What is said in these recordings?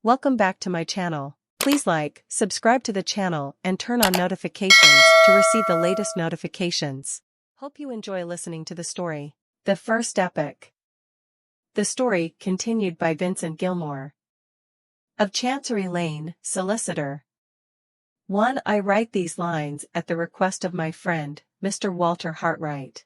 Welcome back to my channel. Please like, subscribe to the channel and turn on notifications to receive the latest notifications. Hope you enjoy listening to the story. The First Epoch. The story continued by Vincent Gilmore. Of Chancery Lane, Solicitor. 1. I write these lines at the request of my friend, Mr. Walter Hartwright.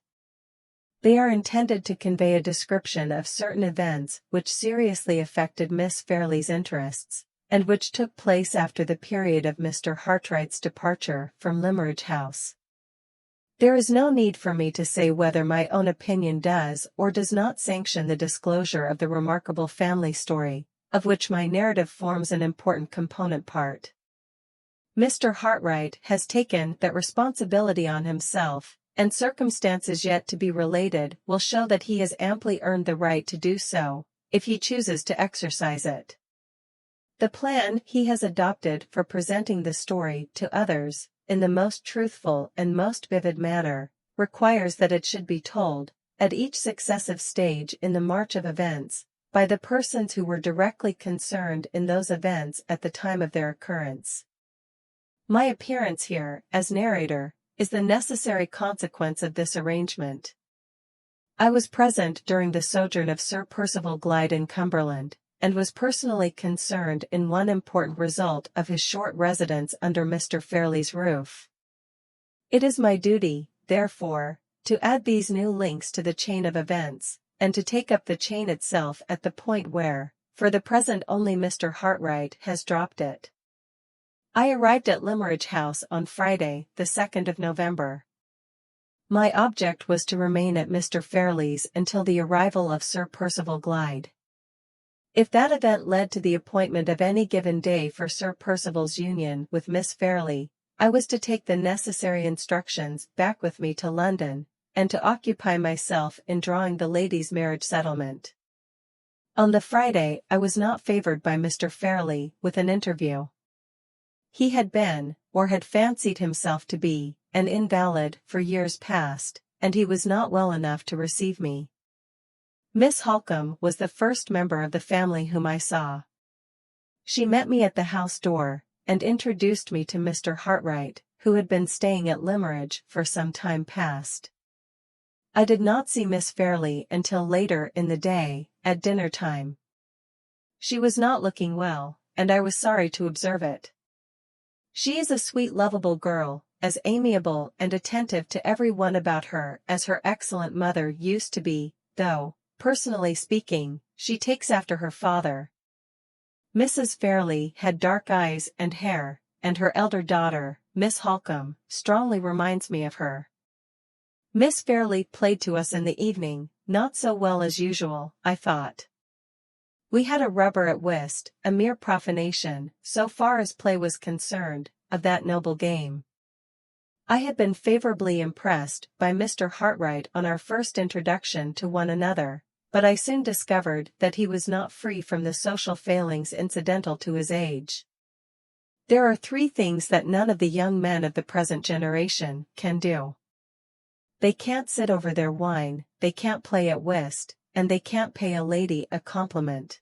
They are intended to convey a description of certain events which seriously affected Miss Fairley's interests, and which took place after the period of Mr. Hartwright's departure from Limmeridge House. There is no need for me to say whether my own opinion does or does not sanction the disclosure of the remarkable family story, of which my narrative forms an important component part. Mr. Hartwright has taken that responsibility on himself, and circumstances yet to be related will show that he has amply earned the right to do so, if he chooses to exercise it. The plan he has adopted for presenting the story to others, in the most truthful and most vivid manner, requires that it should be told, at each successive stage in the march of events, by the persons who were directly concerned in those events at the time of their occurrence. My appearance here, as narrator, is the necessary consequence of this arrangement. I was present during the sojourn of Sir Percival Glyde in Cumberland, and was personally concerned in one important result of his short residence under Mr. Fairley's roof. It is my duty, therefore, to add these new links to the chain of events, and to take up the chain itself at the point where, for the present only Mr. Hartwright has dropped it. I arrived at Limmeridge House on Friday, the 2nd of November. My object was to remain at Mr. Fairley's until the arrival of Sir Percival Glyde. If that event led to the appointment of any given day for Sir Percival's union with Miss Fairley, I was to take the necessary instructions back with me to London, and to occupy myself in drawing the lady's marriage settlement. On the Friday I was not favoured by Mr. Fairley with an interview. He had been, or had fancied himself to be, an invalid for years past, and he was not well enough to receive me. Miss Holcombe was the first member of the family whom I saw. She met me at the house door, and introduced me to Mr. Hartwright, who had been staying at Limmeridge for some time past. I did not see Miss Fairley until later in the day, at dinner time. She was not looking well, and I was sorry to observe it. She is a sweet lovable girl, as amiable and attentive to every one about her as her excellent mother used to be, though, personally speaking, she takes after her father. Mrs. Fairley had dark eyes and hair, and her elder daughter, Miss Holcombe, strongly reminds me of her. Miss Fairley played to us in the evening, not so well as usual, I thought. We had a rubber at whist, a mere profanation, so far as play was concerned, of that noble game. I had been favourably impressed by Mr. Hartwright on our first introduction to one another, but I soon discovered that he was not free from the social failings incidental to his age. There are 3 things that none of the young men of the present generation can do. They can't sit over their wine, they can't play at whist, and they can't pay a lady a compliment.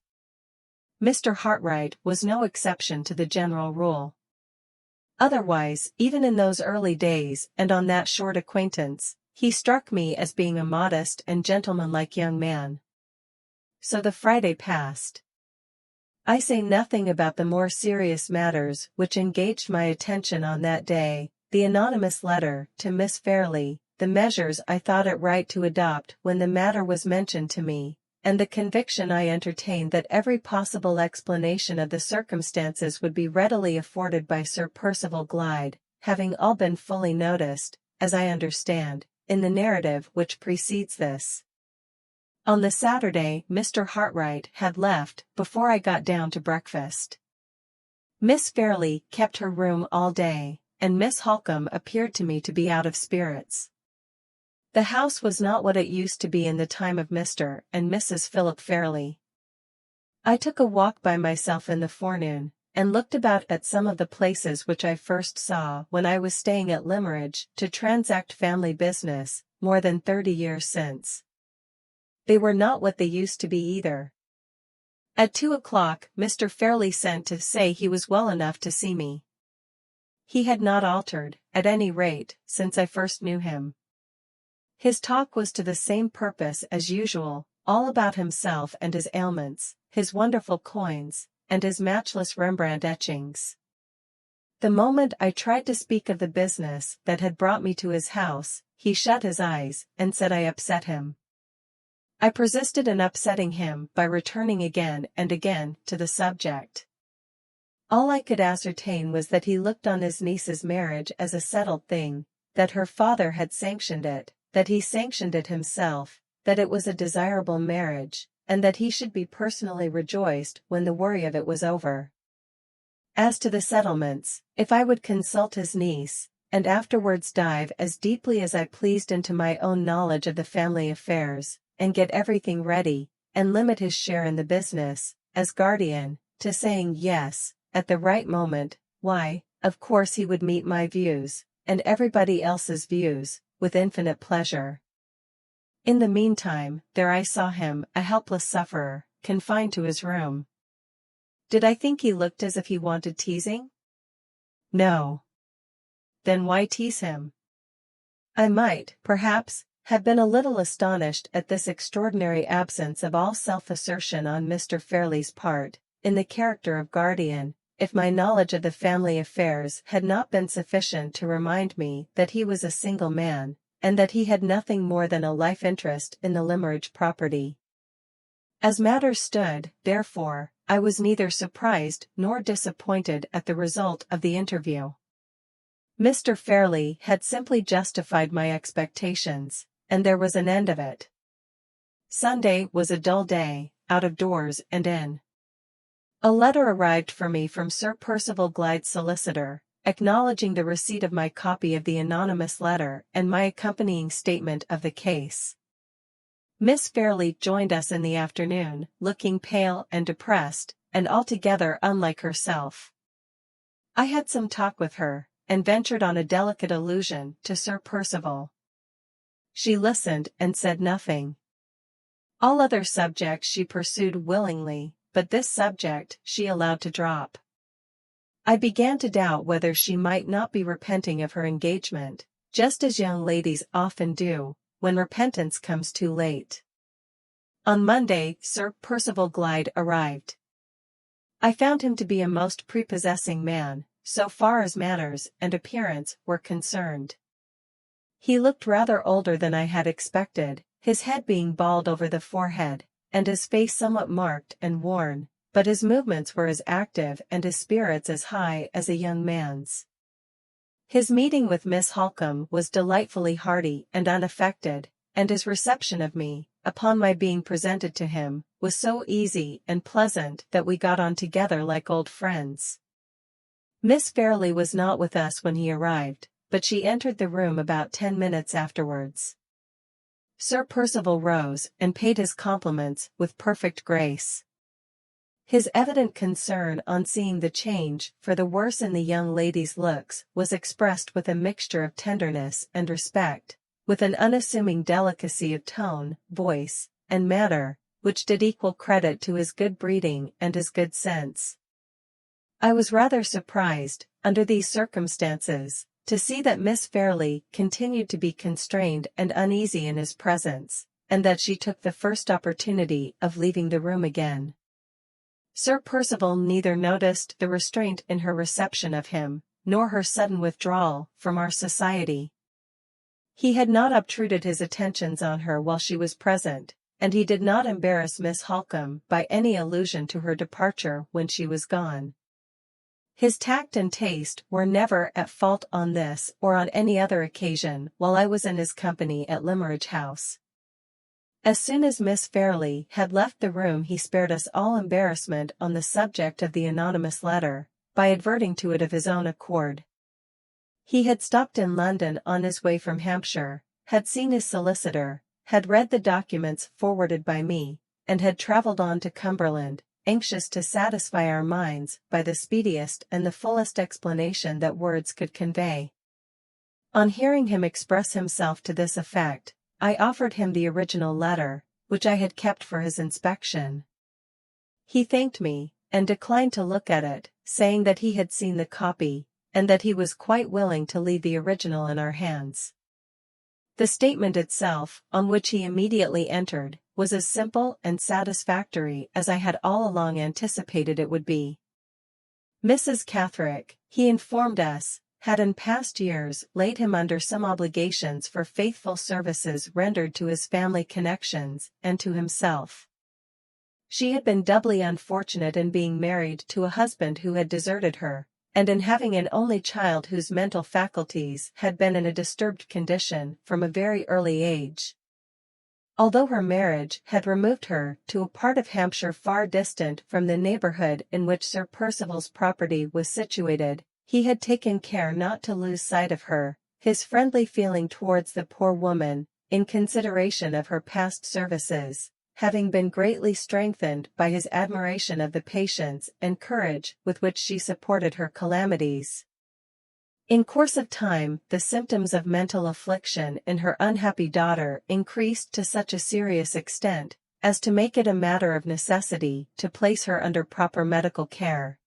Mr. Hartwright was no exception to the general rule. Otherwise, even in those early days and on that short acquaintance, he struck me as being a modest and gentlemanlike young man. So the Friday passed. I say nothing about the more serious matters which engaged my attention on that day, the anonymous letter to Miss Fairley, the measures I thought it right to adopt when the matter was mentioned to me, and the conviction I entertained that every possible explanation of the circumstances would be readily afforded by Sir Percival Glyde, having all been fully noticed, as I understand, in the narrative which precedes this. On the Saturday Mr. Hartwright had left before I got down to breakfast. Miss Fairley kept her room all day, and Miss Holcombe appeared to me to be out of spirits. The house was not what it used to be in the time of Mr. and Mrs. Philip Fairley. I took a walk by myself in the forenoon, and looked about at some of the places which I first saw when I was staying at Limmeridge to transact family business, more than 30 years since. They were not what they used to be either. At 2 o'clock, Mr. Fairley sent to say he was well enough to see me. He had not altered, at any rate, since I first knew him. His talk was to the same purpose as usual, all about himself and his ailments, his wonderful coins, and his matchless Rembrandt etchings. The moment I tried to speak of the business that had brought me to his house, he shut his eyes and said I upset him. I persisted in upsetting him by returning again and again to the subject. All I could ascertain was that he looked on his niece's marriage as a settled thing, that her father had sanctioned it, that he sanctioned it himself, that it was a desirable marriage, and that he should be personally rejoiced when the worry of it was over. As to the settlements, if I would consult his niece, and afterwards dive as deeply as I pleased into my own knowledge of the family affairs, and get everything ready, and limit his share in the business, as guardian, to saying yes, at the right moment, why, of course he would meet my views, and everybody else's views, with infinite pleasure. In the meantime, there I saw him, a helpless sufferer, confined to his room. Did I think he looked as if he wanted teasing? No. Then why tease him? I might, perhaps, have been a little astonished at this extraordinary absence of all self-assertion on Mr. Fairley's part, in the character of guardian, if my knowledge of the family affairs had not been sufficient to remind me that he was a single man, and that he had nothing more than a life interest in the Limmeridge property. As matters stood, therefore, I was neither surprised nor disappointed at the result of the interview. Mr. Fairley had simply justified my expectations, and there was an end of it. Sunday was a dull day, out of doors and in. A letter arrived for me from Sir Percival Glyde's solicitor, acknowledging the receipt of my copy of the anonymous letter and my accompanying statement of the case. Miss Fairley joined us in the afternoon, looking pale and depressed, and altogether unlike herself. I had some talk with her, and ventured on a delicate allusion to Sir Percival. She listened and said nothing. All other subjects she pursued willingly, but this subject she allowed to drop. I began to doubt whether she might not be repenting of her engagement, just as young ladies often do, when repentance comes too late. On Monday, Sir Percival Glyde arrived. I found him to be a most prepossessing man, so far as manners and appearance were concerned. He looked rather older than I had expected, his head being bald over the forehead, and his face somewhat marked and worn, but his movements were as active and his spirits as high as a young man's. His meeting with Miss Holcombe was delightfully hearty and unaffected, and his reception of me, upon my being presented to him, was so easy and pleasant that we got on together like old friends. Miss Fairley was not with us when he arrived, but she entered the room about 10 minutes afterwards. Sir Percival rose and paid his compliments with perfect grace. His evident concern on seeing the change for the worse in the young lady's looks was expressed with a mixture of tenderness and respect, with an unassuming delicacy of tone, voice, and manner, which did equal credit to his good breeding and his good sense. I was rather surprised, under these circumstances, to see that Miss Fairley continued to be constrained and uneasy in his presence, and that she took the first opportunity of leaving the room again. Sir Percival neither noticed the restraint in her reception of him, nor her sudden withdrawal from our society. He had not obtruded his attentions on her while she was present, and he did not embarrass Miss Holcombe by any allusion to her departure when she was gone. His tact and taste were never at fault on this or on any other occasion while I was in his company at Limmeridge House. As soon as Miss Fairley had left the room he spared us all embarrassment on the subject of the anonymous letter, by adverting to it of his own accord. He had stopped in London on his way from Hampshire, had seen his solicitor, had read the documents forwarded by me, and had travelled on to Cumberland, anxious to satisfy our minds by the speediest and the fullest explanation that words could convey. On hearing him express himself to this effect, I offered him the original letter, which I had kept for his inspection. He thanked me, and declined to look at it, saying that he had seen the copy, and that he was quite willing to leave the original in our hands. The statement itself, on which he immediately entered, was as simple and satisfactory as I had all along anticipated it would be. Mrs. Catherick, he informed us, had in past years laid him under some obligations for faithful services rendered to his family connections and to himself. She had been doubly unfortunate in being married to a husband who had deserted her, and in having an only child whose mental faculties had been in a disturbed condition from a very early age. Although her marriage had removed her to a part of Hampshire far distant from the neighborhood in which Sir Percival's property was situated, he had taken care not to lose sight of her, his friendly feeling towards the poor woman, in consideration of her past services, having been greatly strengthened by his admiration of the patience and courage with which she supported her calamities. In course of time, the symptoms of mental affliction in her unhappy daughter increased to such a serious extent as to make it a matter of necessity to place her under proper medical care.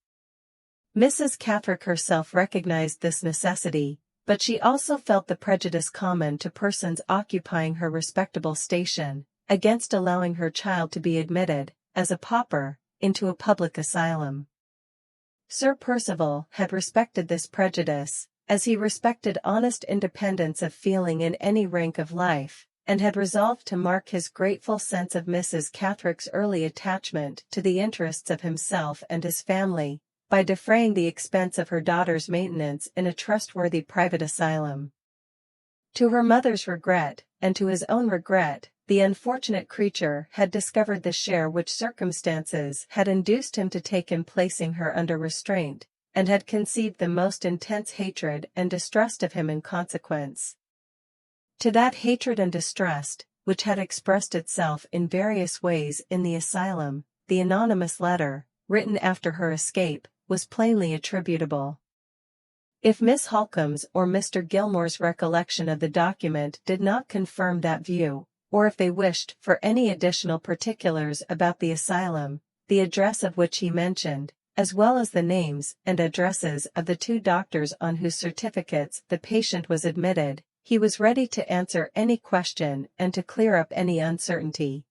Mrs. Catherick herself recognized this necessity, but she also felt the prejudice common to persons occupying her respectable station, against allowing her child to be admitted, as a pauper, into a public asylum. Sir Percival had respected this prejudice, as he respected honest independence of feeling in any rank of life, and had resolved to mark his grateful sense of Mrs. Catherick's early attachment to the interests of himself and his family, by defraying the expense of her daughter's maintenance in a trustworthy private asylum. To her mother's regret, and to his own regret, the unfortunate creature had discovered the share which circumstances had induced him to take in placing her under restraint, and had conceived the most intense hatred and distrust of him in consequence. To that hatred and distrust, which had expressed itself in various ways in the asylum, the anonymous letter, written after her escape, was plainly attributable. If Miss Holcomb's or Mr. Gilmore's recollection of the document did not confirm that view, or if they wished for any additional particulars about the asylum, the address of which he mentioned, as well as the names and addresses of the 2 doctors on whose certificates the patient was admitted, he was ready to answer any question and to clear up any uncertainty.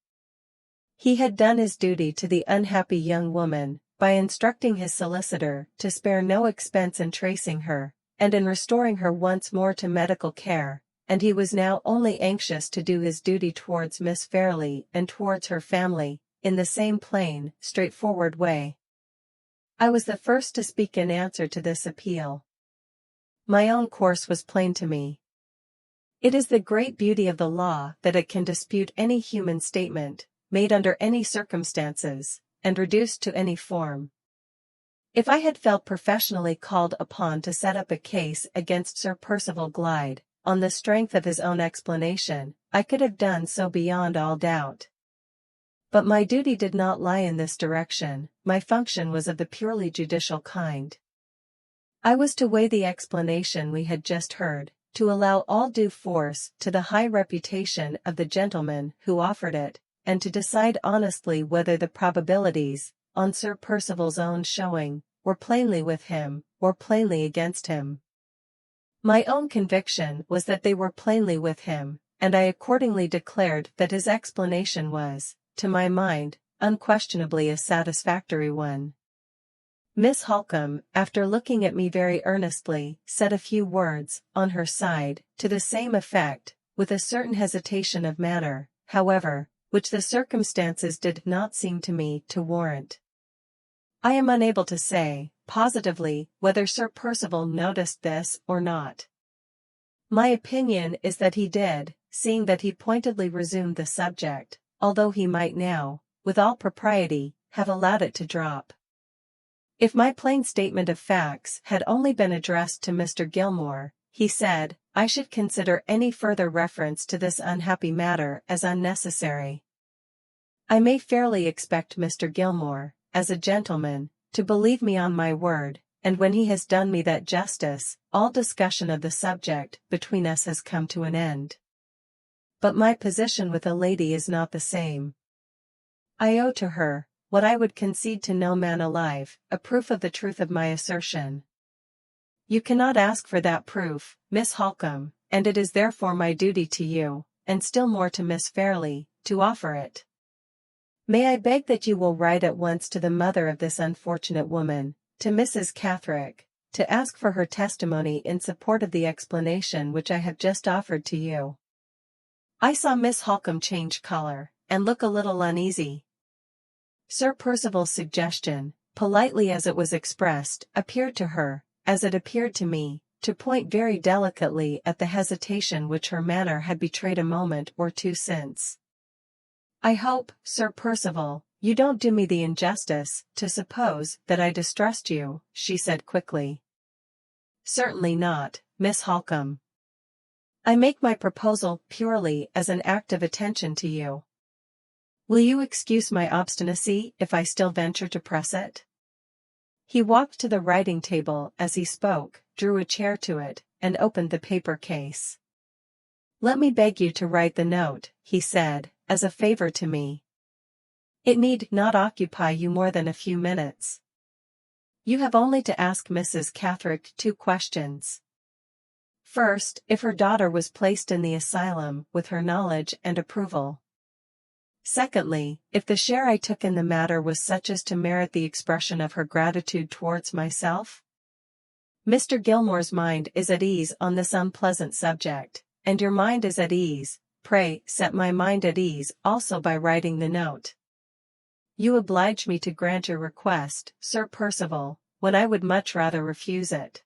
He had done his duty to the unhappy young woman, by instructing his solicitor to spare no expense in tracing her, and in restoring her once more to medical care, and he was now only anxious to do his duty towards Miss Fairley and towards her family, in the same plain, straightforward way. I was the first to speak in answer to this appeal. My own course was plain to me. It is the great beauty of the law that it can dispute any human statement, made under any circumstances, and reduced to any form. If I had felt professionally called upon to set up a case against Sir Percival Glyde, on the strength of his own explanation, I could have done so beyond all doubt. But my duty did not lie in this direction, my function was of the purely judicial kind. I was to weigh the explanation we had just heard, to allow all due force to the high reputation of the gentleman who offered it, and to decide honestly whether the probabilities, on Sir Percival's own showing, were plainly with him, or plainly against him. My own conviction was that they were plainly with him, and I accordingly declared that his explanation was, to my mind, unquestionably a satisfactory one. Miss Holcomb, after looking at me very earnestly, said a few words, on her side, to the same effect, with a certain hesitation of manner, however, which the circumstances did not seem to me to warrant. I am unable to say, positively, whether Sir Percival noticed this or not. My opinion is that he did, seeing that he pointedly resumed the subject, although he might now, with all propriety, have allowed it to drop. If my plain statement of facts had only been addressed to Mr. Gilmore, he said, I should consider any further reference to this unhappy matter as unnecessary. I may fairly expect Mr. Gilmore, as a gentleman, to believe me on my word, and when he has done me that justice, all discussion of the subject between us has come to an end. But my position with a lady is not the same. I owe to her, what I would concede to no man alive, a proof of the truth of my assertion. You cannot ask for that proof, Miss Holcombe, and it is therefore my duty to you, and still more to Miss Fairley, to offer it. May I beg that you will write at once to the mother of this unfortunate woman, to Mrs. Catherick, to ask for her testimony in support of the explanation which I have just offered to you. I saw Miss Holcombe change color, and look a little uneasy. Sir Percival's suggestion, politely as it was expressed, appeared to her, as it appeared to me, to point very delicately at the hesitation which her manner had betrayed a moment or two since. I hope, Sir Percival, you don't do me the injustice to suppose that I distrust you, she said quickly. Certainly not, Miss Holcombe. I make my proposal purely as an act of attention to you. Will you excuse my obstinacy if I still venture to press it? He walked to the writing table as he spoke, drew a chair to it, and opened the paper case. Let me beg you to write the note, he said, as a favor to me. It need not occupy you more than a few minutes. You have only to ask Mrs. Catherick 2 questions. First, if her daughter was placed in the asylum with her knowledge and approval. Secondly, if the share I took in the matter was such as to merit the expression of her gratitude towards myself. Mr. Gilmore's mind is at ease on this unpleasant subject, and your mind is at ease. Pray set my mind at ease also by writing the note. You oblige me to grant your request, Sir Percival, when I would much rather refuse it.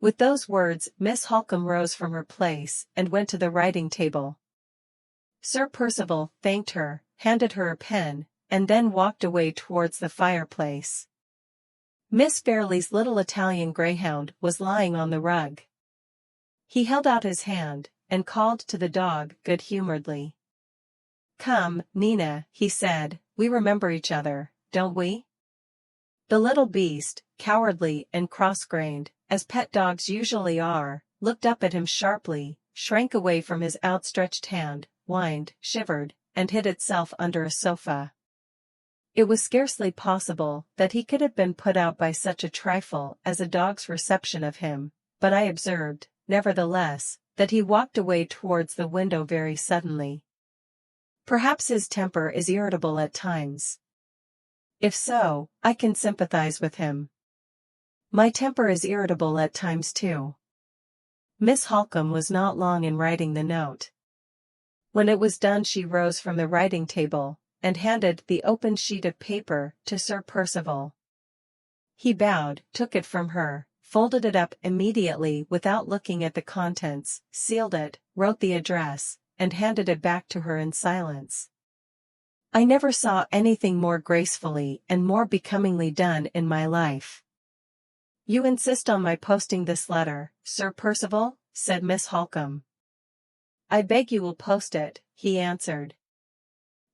With those words, Miss Holcombe rose from her place and went to the writing table. Sir Percival thanked her, handed her a pen, and then walked away towards the fireplace. Miss Fairley's little Italian greyhound was lying on the rug. He held out his hand, and called to the dog good-humoredly. Come, Nina, he said, we remember each other, don't we? The little beast, cowardly and cross-grained, as pet dogs usually are, looked up at him sharply, shrank away from his outstretched hand, whined, shivered, and hid itself under a sofa. It was scarcely possible that he could have been put out by such a trifle as a dog's reception of him, but I observed, nevertheless, that he walked away towards the window very suddenly. Perhaps his temper is irritable at times. If so, I can sympathize with him. My temper is irritable at times too. Miss Holcombe was not long in writing the note. When it was done she rose from the writing table, and handed the open sheet of paper to Sir Percival. He bowed, took it from her, folded it up immediately without looking at the contents, sealed it, wrote the address, and handed it back to her in silence. I never saw anything more gracefully and more becomingly done in my life. You insist on my posting this letter, Sir Percival? Said Miss Holcombe. I beg you will post it, he answered.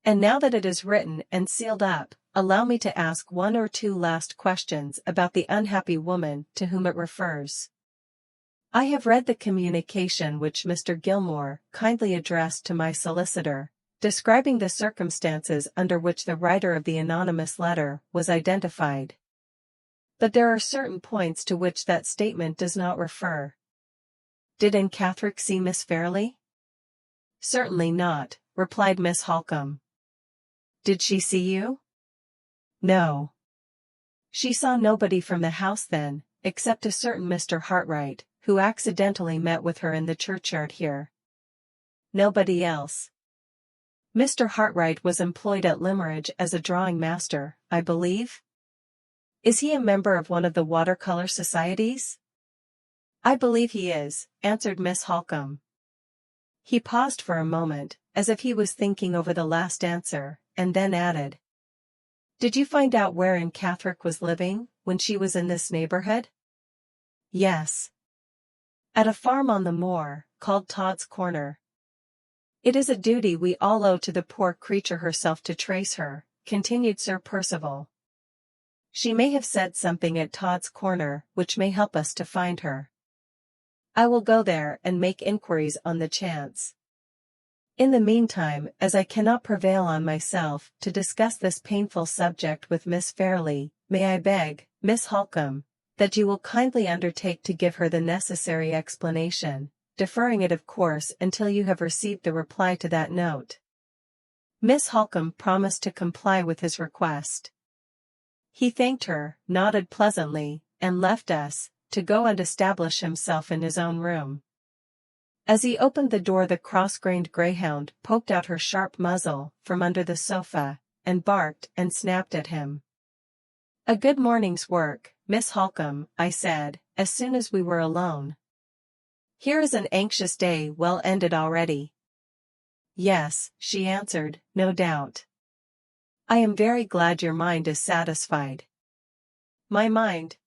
And now that it is written and sealed up, allow me to ask 1 or 2 last questions about the unhappy woman to whom it refers. I have read the communication which Mr. Gilmore kindly addressed to my solicitor, describing the circumstances under which the writer of the anonymous letter was identified. But there are certain points to which that statement does not refer. Did Anne Catherick see Miss Fairley? Certainly not, replied Miss Holcombe. Did she see you? No. She saw nobody from the house then, except a certain Mr. Hartright, who accidentally met with her in the churchyard here. Nobody else. Mr. Hartright was employed at Limmeridge as a drawing master, I believe? Is he a member of one of the watercolor societies? I believe he is, answered Miss Holcombe. He paused for a moment, as if he was thinking over the last answer, and then added. Did you find out where Anne Catherick was living, when she was in this neighborhood? Yes. At a farm on the moor, called Todd's Corner. It is a duty we all owe to the poor creature herself to trace her, continued Sir Percival. She may have said something at Todd's Corner which may help us to find her. I will go there and make inquiries on the chance. In the meantime, as I cannot prevail on myself to discuss this painful subject with Miss Fairley, may I beg, Miss Holcombe, that you will kindly undertake to give her the necessary explanation, deferring it of course until you have received the reply to that note. Miss Holcombe promised to comply with his request. He thanked her, nodded pleasantly, and left us, to go and establish himself in his own room. As he opened the door, the cross-grained greyhound poked out her sharp muzzle from under the sofa, and barked and snapped at him. "A good morning's work, Miss Holcombe," I said, as soon as we were alone. "Here is an anxious day well ended already." "Yes," she answered, "no doubt. I am very glad your mind is satisfied." "My mind?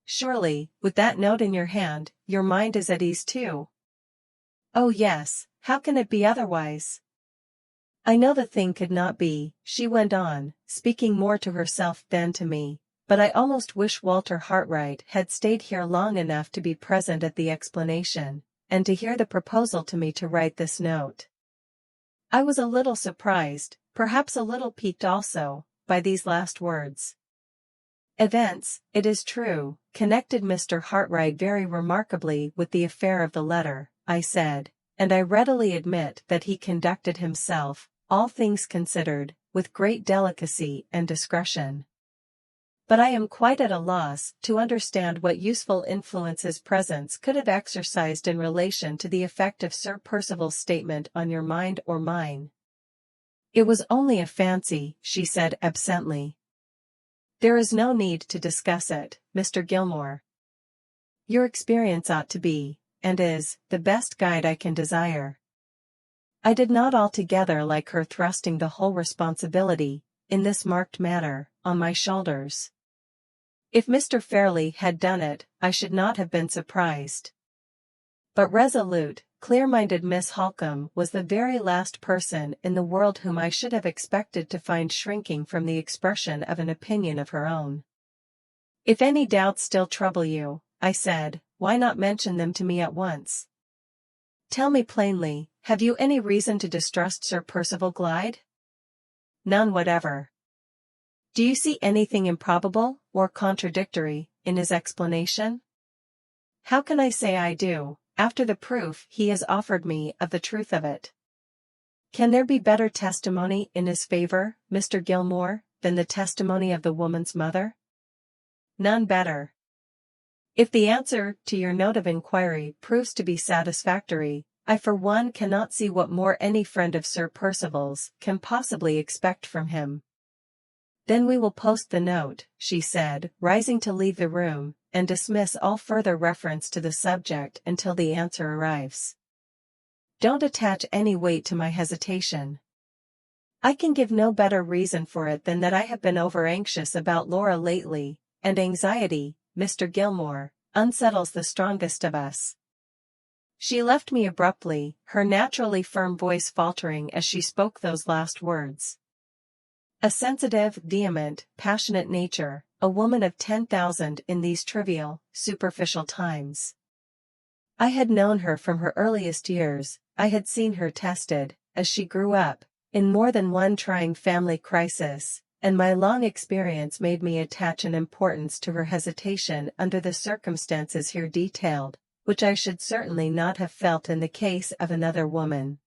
Surely, with that note in your hand, your mind is at ease too." "Oh yes, how can it be otherwise?" "I know the thing could not be," she went on, speaking more to herself than to me, "but I almost wish Walter Hartright had stayed here long enough to be present at the explanation, and to hear the proposal to me to write this note." I was a little surprised, perhaps a little piqued also, by these last words. Events, it is true, connected Mr. Hartright very remarkably with the affair of the letter, I said, and I readily admit that he conducted himself, all things considered, with great delicacy and discretion. But I am quite at a loss to understand what useful influence his presence could have exercised in relation to the effect of Sir Percival's statement on your mind or mine. "It was only a fancy," she said absently. "There is no need to discuss it, Mr. Gilmore. Your experience ought to be, and is, the best guide I can desire." I did not altogether like her thrusting the whole responsibility, in this marked manner, on my shoulders. If Mr. Fairley had done it, I should not have been surprised. But resolute, clear-minded Miss Holcombe was the very last person in the world whom I should have expected to find shrinking from the expression of an opinion of her own. "If any doubts still trouble you," I said, "why not mention them to me at once? Tell me plainly, have you any reason to distrust Sir Percival Glyde?" "None whatever." "Do you see anything improbable, or contradictory, in his explanation?" "How can I say I do, after the proof he has offered me of the truth of it? Can there be better testimony in his favor, Mr. Gilmore, than the testimony of the woman's mother?" "None better." "If the answer to your note of inquiry proves to be satisfactory, I for one cannot see what more any friend of Sir Percival's can possibly expect from him." "Then we will post the note," she said, rising to leave the room, "and dismiss all further reference to the subject until the answer arrives. Don't attach any weight to my hesitation. I can give no better reason for it than that I have been over-anxious about Laura lately, and anxiety, Mr. Gilmore, unsettles the strongest of us." She left me abruptly, her naturally firm voice faltering as she spoke those last words. A sensitive, vehement, passionate nature, a woman of 10,000 in these trivial, superficial times. I had known her from her earliest years, I had seen her tested, as she grew up, in more than one trying family crisis, and my long experience made me attach an importance to her hesitation under the circumstances here detailed, which I should certainly not have felt in the case of another woman.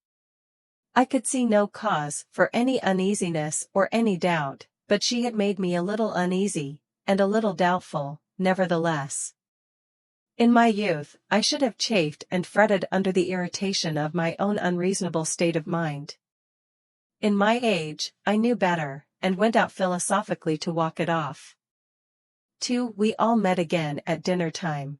I could see no cause for any uneasiness or any doubt, but she had made me a little uneasy, and a little doubtful, nevertheless. In my youth, I should have chafed and fretted under the irritation of my own unreasonable state of mind. In my age, I knew better, and went out philosophically to walk it off. 2. We all met again at dinner time.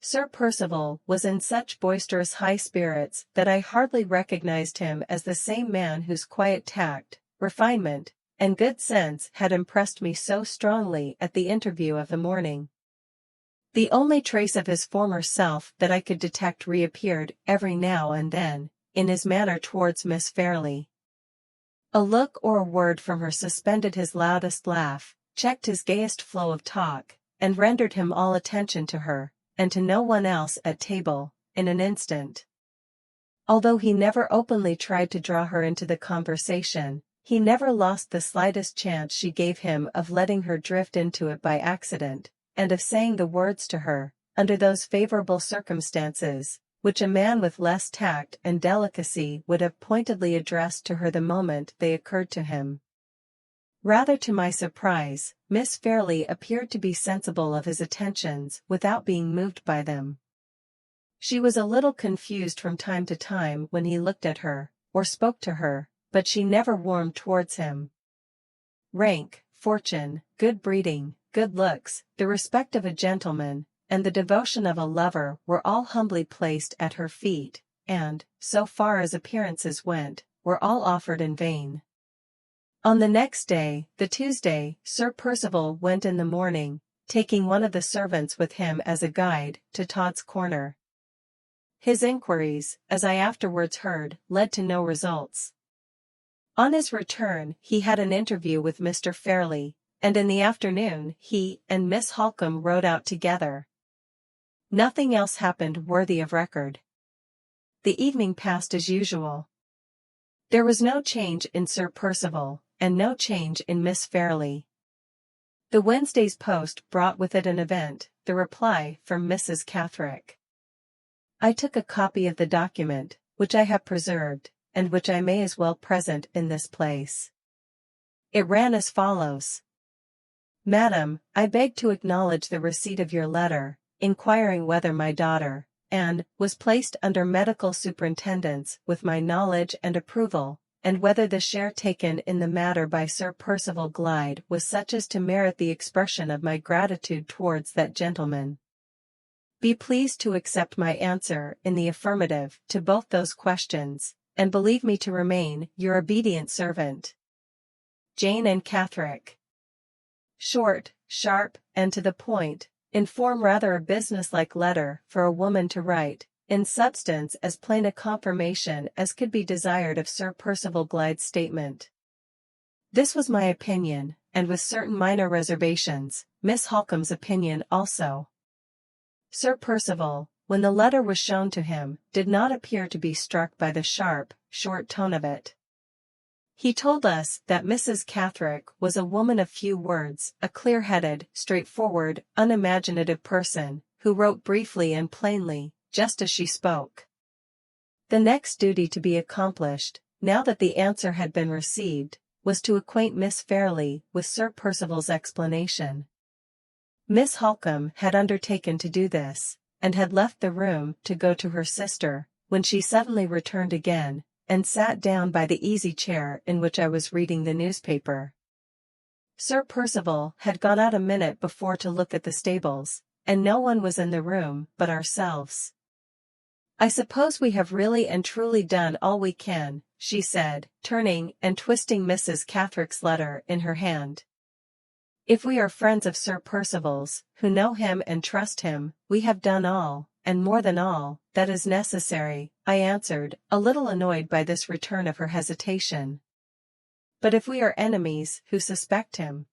Sir Percival was in such boisterous high spirits that I hardly recognized him as the same man whose quiet tact, refinement, and good sense had impressed me so strongly at the interview of the morning. The only trace of his former self that I could detect reappeared every now and then, in his manner towards Miss Fairley. A look or a word from her suspended his loudest laugh, checked his gayest flow of talk, and rendered him all attention to her, and to no one else at table, in an instant. Although he never openly tried to draw her into the conversation, he never lost the slightest chance she gave him of letting her drift into it by accident, and of saying the words to her, under those favorable circumstances, which a man with less tact and delicacy would have pointedly addressed to her the moment they occurred to him. Rather to my surprise, Miss Fairlie appeared to be sensible of his attentions without being moved by them. She was a little confused from time to time when he looked at her, or spoke to her, but she never warmed towards him. Rank, fortune, good breeding, good looks, the respect of a gentleman, and the devotion of a lover were all humbly placed at her feet, and, so far as appearances went, were all offered in vain. On the next day, the Tuesday, Sir Percival went in the morning, taking one of the servants with him as a guide, to Todd's Corner. His inquiries, as I afterwards heard, led to no results. On his return, he had an interview with Mr. Fairlie, and in the afternoon he and Miss Holcombe rode out together. Nothing else happened worthy of record. The evening passed as usual. There was no change in Sir Percival, and no change in Miss Fairlie. The Wednesday's post brought with it an event, the reply from Mrs. Catherick. I took a copy of the document, which I have preserved, and which I may as well present in this place. It ran as follows. Madam, I beg to acknowledge the receipt of your letter, inquiring whether my daughter, Anne, was placed under medical superintendence with my knowledge and approval, and whether the share taken in the matter by Sir Percival Glyde was such as to merit the expression of my gratitude towards that gentleman. Be pleased to accept my answer in the affirmative to both those questions, and believe me to remain your obedient servant, Jane and Catherick. Short, sharp, and to the point, in form rather a business-like letter for a woman to write, in substance as plain a confirmation as could be desired of Sir Percival Glyde's statement. This was my opinion, and with certain minor reservations, Miss Holcombe's opinion also. Sir Percival, when the letter was shown to him, did not appear to be struck by the sharp, short tone of it. He told us that Mrs. Catherick was a woman of few words, a clear-headed, straightforward, unimaginative person, who wrote briefly and plainly, just as she spoke. The next duty to be accomplished, now that the answer had been received, was to acquaint Miss Fairlie with Sir Percival's explanation. Miss Holcombe had undertaken to do this, and had left the room to go to her sister, when she suddenly returned again, and sat down by the easy chair in which I was reading the newspaper. Sir Percival had gone out a minute before to look at the stables, and no one was in the room but ourselves. I suppose we have really and truly done all we can, she said, turning and twisting Mrs. Catherick's letter in her hand. If we are friends of Sir Percival's, who know him and trust him, we have done all, and more than all, that is necessary, I answered, a little annoyed by this return of her hesitation. But if we are enemies who suspect him?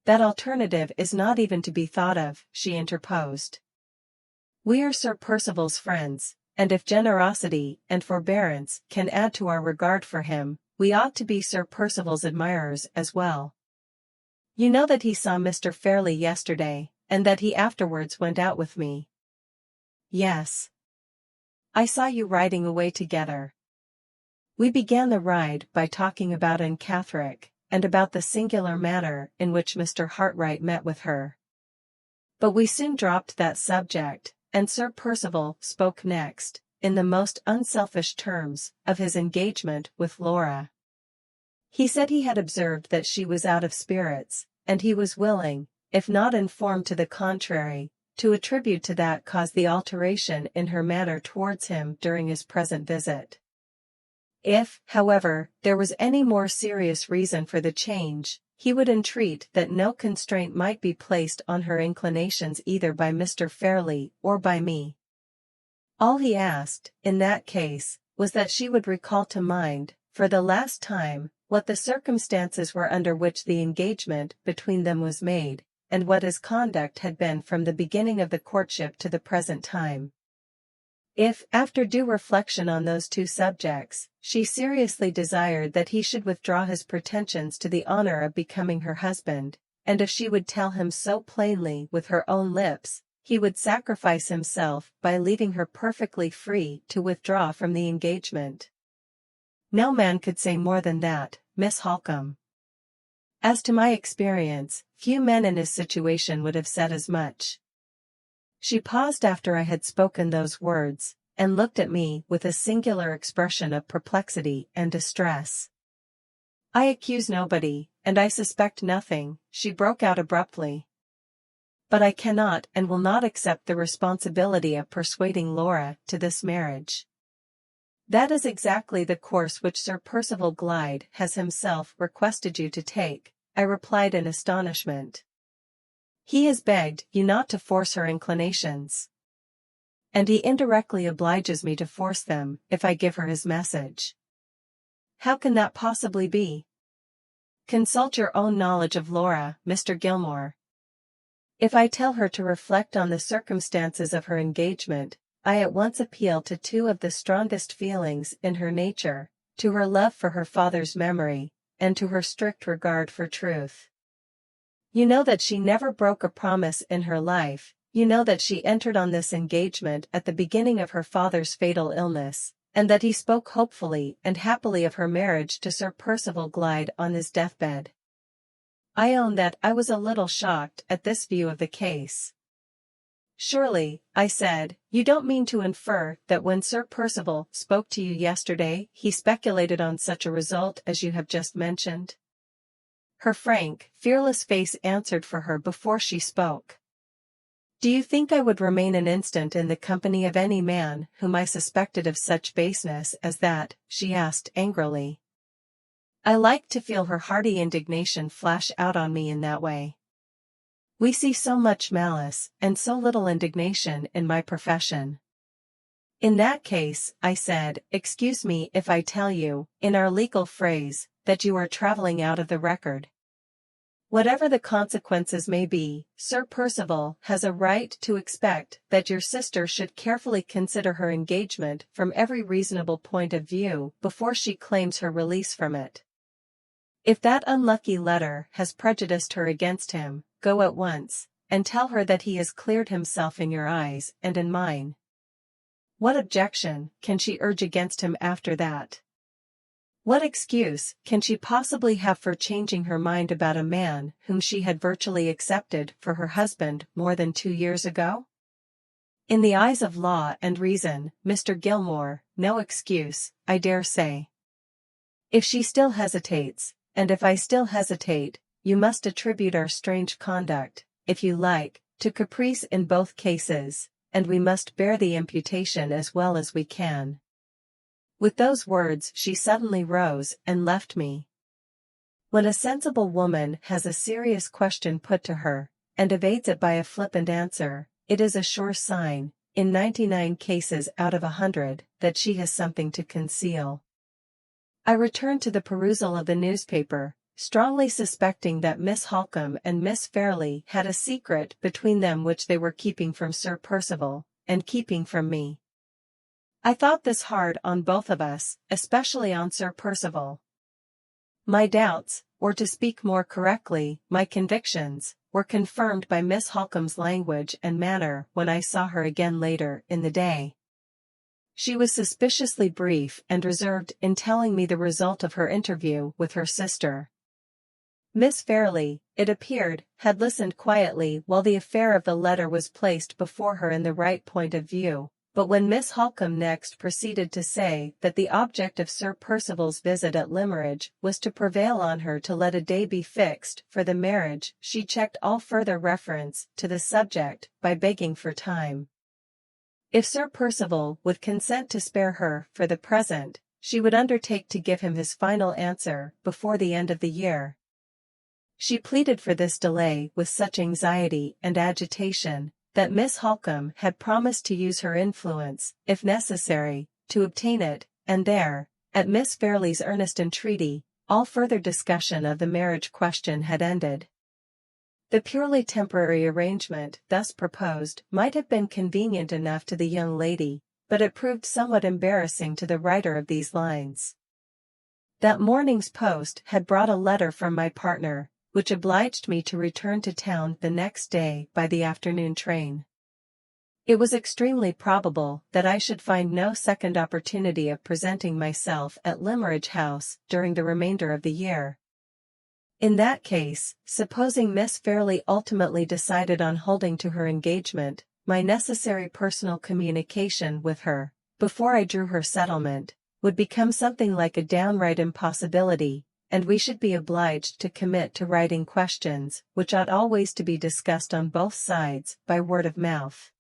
That alternative is not even to be thought of, she interposed. We are Sir Percival's friends, and if generosity and forbearance can add to our regard for him, we ought to be Sir Percival's admirers as well. You know that he saw Mr. Fairlie yesterday, and that he afterwards went out with me. Yes. I saw you riding away together. We began the ride by talking about Anne Catherick, and about the singular manner in which Mr. Hartright met with her. But we soon dropped that subject, and Sir Percival spoke next, in the most unselfish terms, of his engagement with Laura. He said he had observed that she was out of spirits, and he was willing, if not informed to the contrary, to attribute to that cause the alteration in her manner towards him during his present visit. If, however, there was any more serious reason for the change, he would entreat that no constraint might be placed on her inclinations either by Mr. Fairlie or by me. All he asked, in that case, was that she would recall to mind, for the last time, what the circumstances were under which the engagement between them was made, and what his conduct had been from the beginning of the courtship to the present time. If, after due reflection on those two subjects, she seriously desired that he should withdraw his pretensions to the honor of becoming her husband, and if she would tell him so plainly with her own lips, he would sacrifice himself by leaving her perfectly free to withdraw from the engagement. No man could say more than that, Miss Holcombe. As to my experience, few men in his situation would have said as much. She paused after I had spoken those words, and looked at me with a singular expression of perplexity and distress. "I accuse nobody, and I suspect nothing," she broke out abruptly. "But I cannot and will not accept the responsibility of persuading Laura to this marriage." "That is exactly the course which Sir Percival Glyde has himself requested you to take," I replied in astonishment. "He has begged you not to force her inclinations. And he indirectly obliges me to force them, if I give her his message." "How can that possibly be?" "Consult your own knowledge of Laura, Mr. Gilmore. If I tell her to reflect on the circumstances of her engagement, I at once appeal to two of the strongest feelings in her nature, to her love for her father's memory, and to her strict regard for truth. You know that she never broke a promise in her life. You know that she entered on this engagement at the beginning of her father's fatal illness, and that he spoke hopefully and happily of her marriage to Sir Percival Glyde on his deathbed. I own that I was a little shocked at this view of the case. "Surely," I said, "you don't mean to infer that when Sir Percival spoke to you yesterday, he speculated on such a result as you have just mentioned?" Her frank, fearless face answered for her before she spoke. "Do you think I would remain an instant in the company of any man whom I suspected of such baseness as that?" she asked angrily. I liked to feel her hearty indignation flash out on me in that way. We see so much malice and so little indignation in my profession. "In that case," I said, "excuse me if I tell you, in our legal phrase, that you are traveling out of the record. Whatever the consequences may be, Sir Percival has a right to expect that your sister should carefully consider her engagement from every reasonable point of view before she claims her release from it. If that unlucky letter has prejudiced her against him, go at once, and tell her that he has cleared himself in your eyes and in mine. What objection can she urge against him after that? What excuse can she possibly have for changing her mind about a man whom she had virtually accepted for her husband more than 2 years ago? In the eyes of law and reason, Mr. Gilmore, no excuse, I dare say. If she still hesitates, and if I still hesitate, you must attribute our strange conduct, if you like, to caprice in both cases, and we must bear the imputation as well as we can." With those words she suddenly rose and left me. When a sensible woman has a serious question put to her, and evades it by a flippant answer, it is a sure sign, in 99 cases out of 100, that she has something to conceal. I returned to the perusal of the newspaper, strongly suspecting that Miss Holcombe and Miss Fairley had a secret between them which they were keeping from Sir Percival, and keeping from me. I thought this hard on both of us, especially on Sir Percival. My doubts, or to speak more correctly, my convictions, were confirmed by Miss Holcombe's language and manner when I saw her again later in the day. She was suspiciously brief and reserved in telling me the result of her interview with her sister. Miss Fairley, it appeared, had listened quietly while the affair of the letter was placed before her in the right point of view. But when Miss Holcombe next proceeded to say that the object of Sir Percival's visit at Limmeridge was to prevail on her to let a day be fixed for the marriage, she checked all further reference to the subject by begging for time. If Sir Percival would consent to spare her for the present, she would undertake to give him his final answer before the end of the year. She pleaded for this delay with such anxiety and agitation that Miss Holcombe had promised to use her influence, if necessary, to obtain it, and there, at Miss Fairley's earnest entreaty, all further discussion of the marriage question had ended. The purely temporary arrangement thus proposed might have been convenient enough to the young lady, but it proved somewhat embarrassing to the writer of these lines. That morning's post had brought a letter from my partner, which obliged me to return to town the next day by the afternoon train. It was extremely probable that I should find no second opportunity of presenting myself at Limeridge House during the remainder of the year. In that case, supposing Miss Fairley ultimately decided on holding to her engagement, my necessary personal communication with her, before I drew her settlement, would become something like a downright impossibility, and we should be obliged to commit to writing questions which ought always to be discussed on both sides by word of mouth.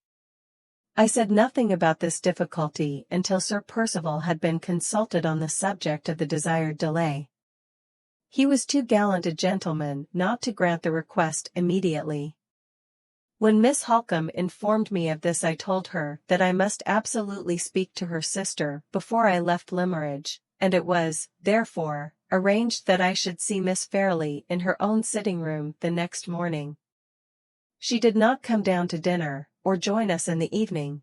I said nothing about this difficulty until Sir Percival had been consulted on the subject of the desired delay. He was too gallant a gentleman not to grant the request immediately. When Miss Holcombe informed me of this, I told her that I must absolutely speak to her sister before I left Limeridge, and it was, therefore, arranged that I should see Miss Fairley in her own sitting room the next morning. She did not come down to dinner, or join us in the evening.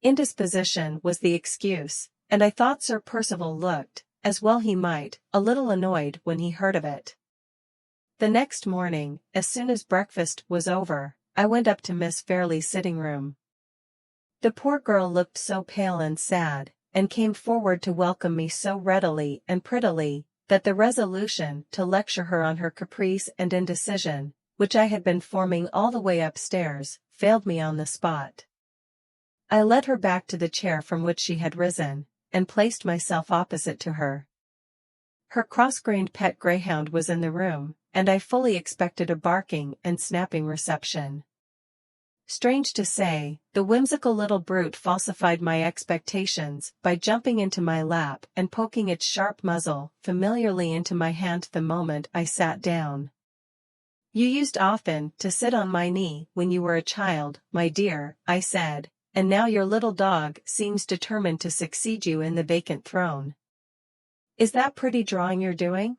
Indisposition was the excuse, and I thought Sir Percival looked, as well he might, a little annoyed when he heard of it. The next morning, as soon as breakfast was over, I went up to Miss Fairley's sitting room. The poor girl looked so pale and sad, and came forward to welcome me so readily and prettily, that the resolution to lecture her on her caprice and indecision, which I had been forming all the way upstairs, failed me on the spot. I led her back to the chair from which she had risen, and placed myself opposite to her. Her cross-grained pet greyhound was in the room, and I fully expected a barking and snapping reception. Strange to say, the whimsical little brute falsified my expectations by jumping into my lap and poking its sharp muzzle familiarly into my hand the moment I sat down. "You used often to sit on my knee when you were a child, my dear," I said, "and now your little dog seems determined to succeed you in the vacant throne. Is that pretty drawing you're doing?"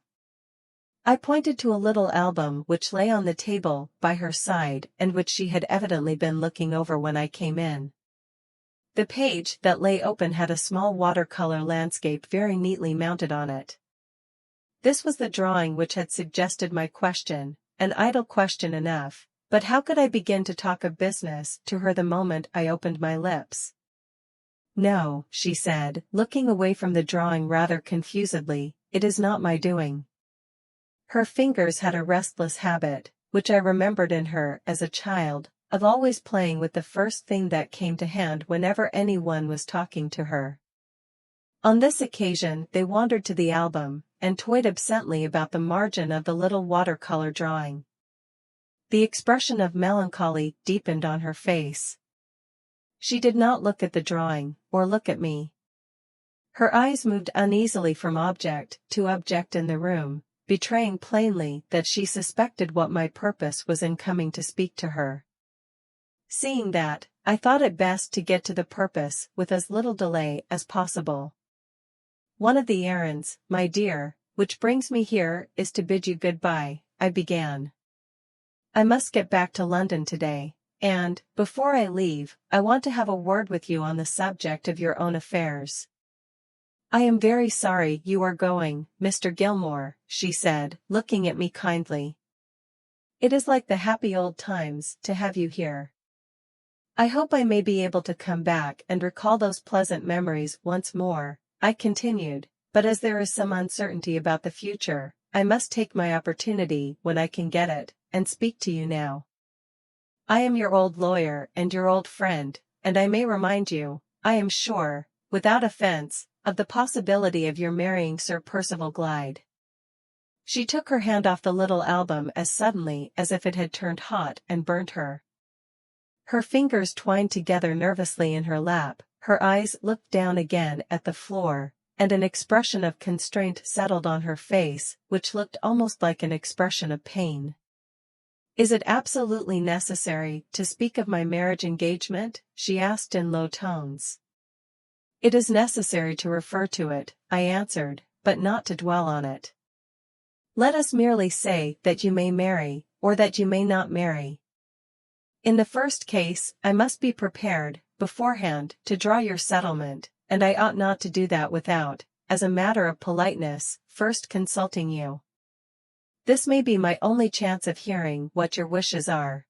I pointed to a little album which lay on the table by her side and which she had evidently been looking over when I came in. The page that lay open had a small watercolor landscape very neatly mounted on it. This was the drawing which had suggested my question, an idle question enough, but how could I begin to talk of business to her the moment I opened my lips? "No," she said, looking away from the drawing rather confusedly, "it is not my doing." Her fingers had a restless habit, which I remembered in her as a child, of always playing with the first thing that came to hand whenever anyone was talking to her. On this occasion they wandered to the album, and toyed absently about the margin of the little watercolor drawing. The expression of melancholy deepened on her face. She did not look at the drawing, or look at me. Her eyes moved uneasily from object to object in the room, betraying plainly that she suspected what my purpose was in coming to speak to her. Seeing that, I thought it best to get to the purpose with as little delay as possible. "One of the errands, my dear, which brings me here is to bid you good-bye," I began. "I must get back to London today, and, before I leave, I want to have a word with you on the subject of your own affairs." "I am very sorry you are going, Mr. Gilmore," she said, looking at me kindly. "It is like the happy old times to have you here. I hope I may be able to come back and recall those pleasant memories once more," I continued, "but as there is some uncertainty about the future, I must take my opportunity when I can get it, and speak to you now. I am your old lawyer and your old friend, and I may remind you, I am sure, without offense, of the possibility of your marrying Sir Percival Glyde." She took her hand off the little album as suddenly as if it had turned hot and burnt her. Her fingers twined together nervously in her lap, her eyes looked down again at the floor, and an expression of constraint settled on her face, which looked almost like an expression of pain. "Is it absolutely necessary to speak of my marriage engagement?" she asked in low tones. "It is necessary to refer to it," I answered, "but not to dwell on it. Let us merely say that you may marry, or that you may not marry. In the first case, I must be prepared, beforehand, to draw your settlement, and I ought not to do that without, as a matter of politeness, first consulting you. This may be my only chance of hearing what your wishes are.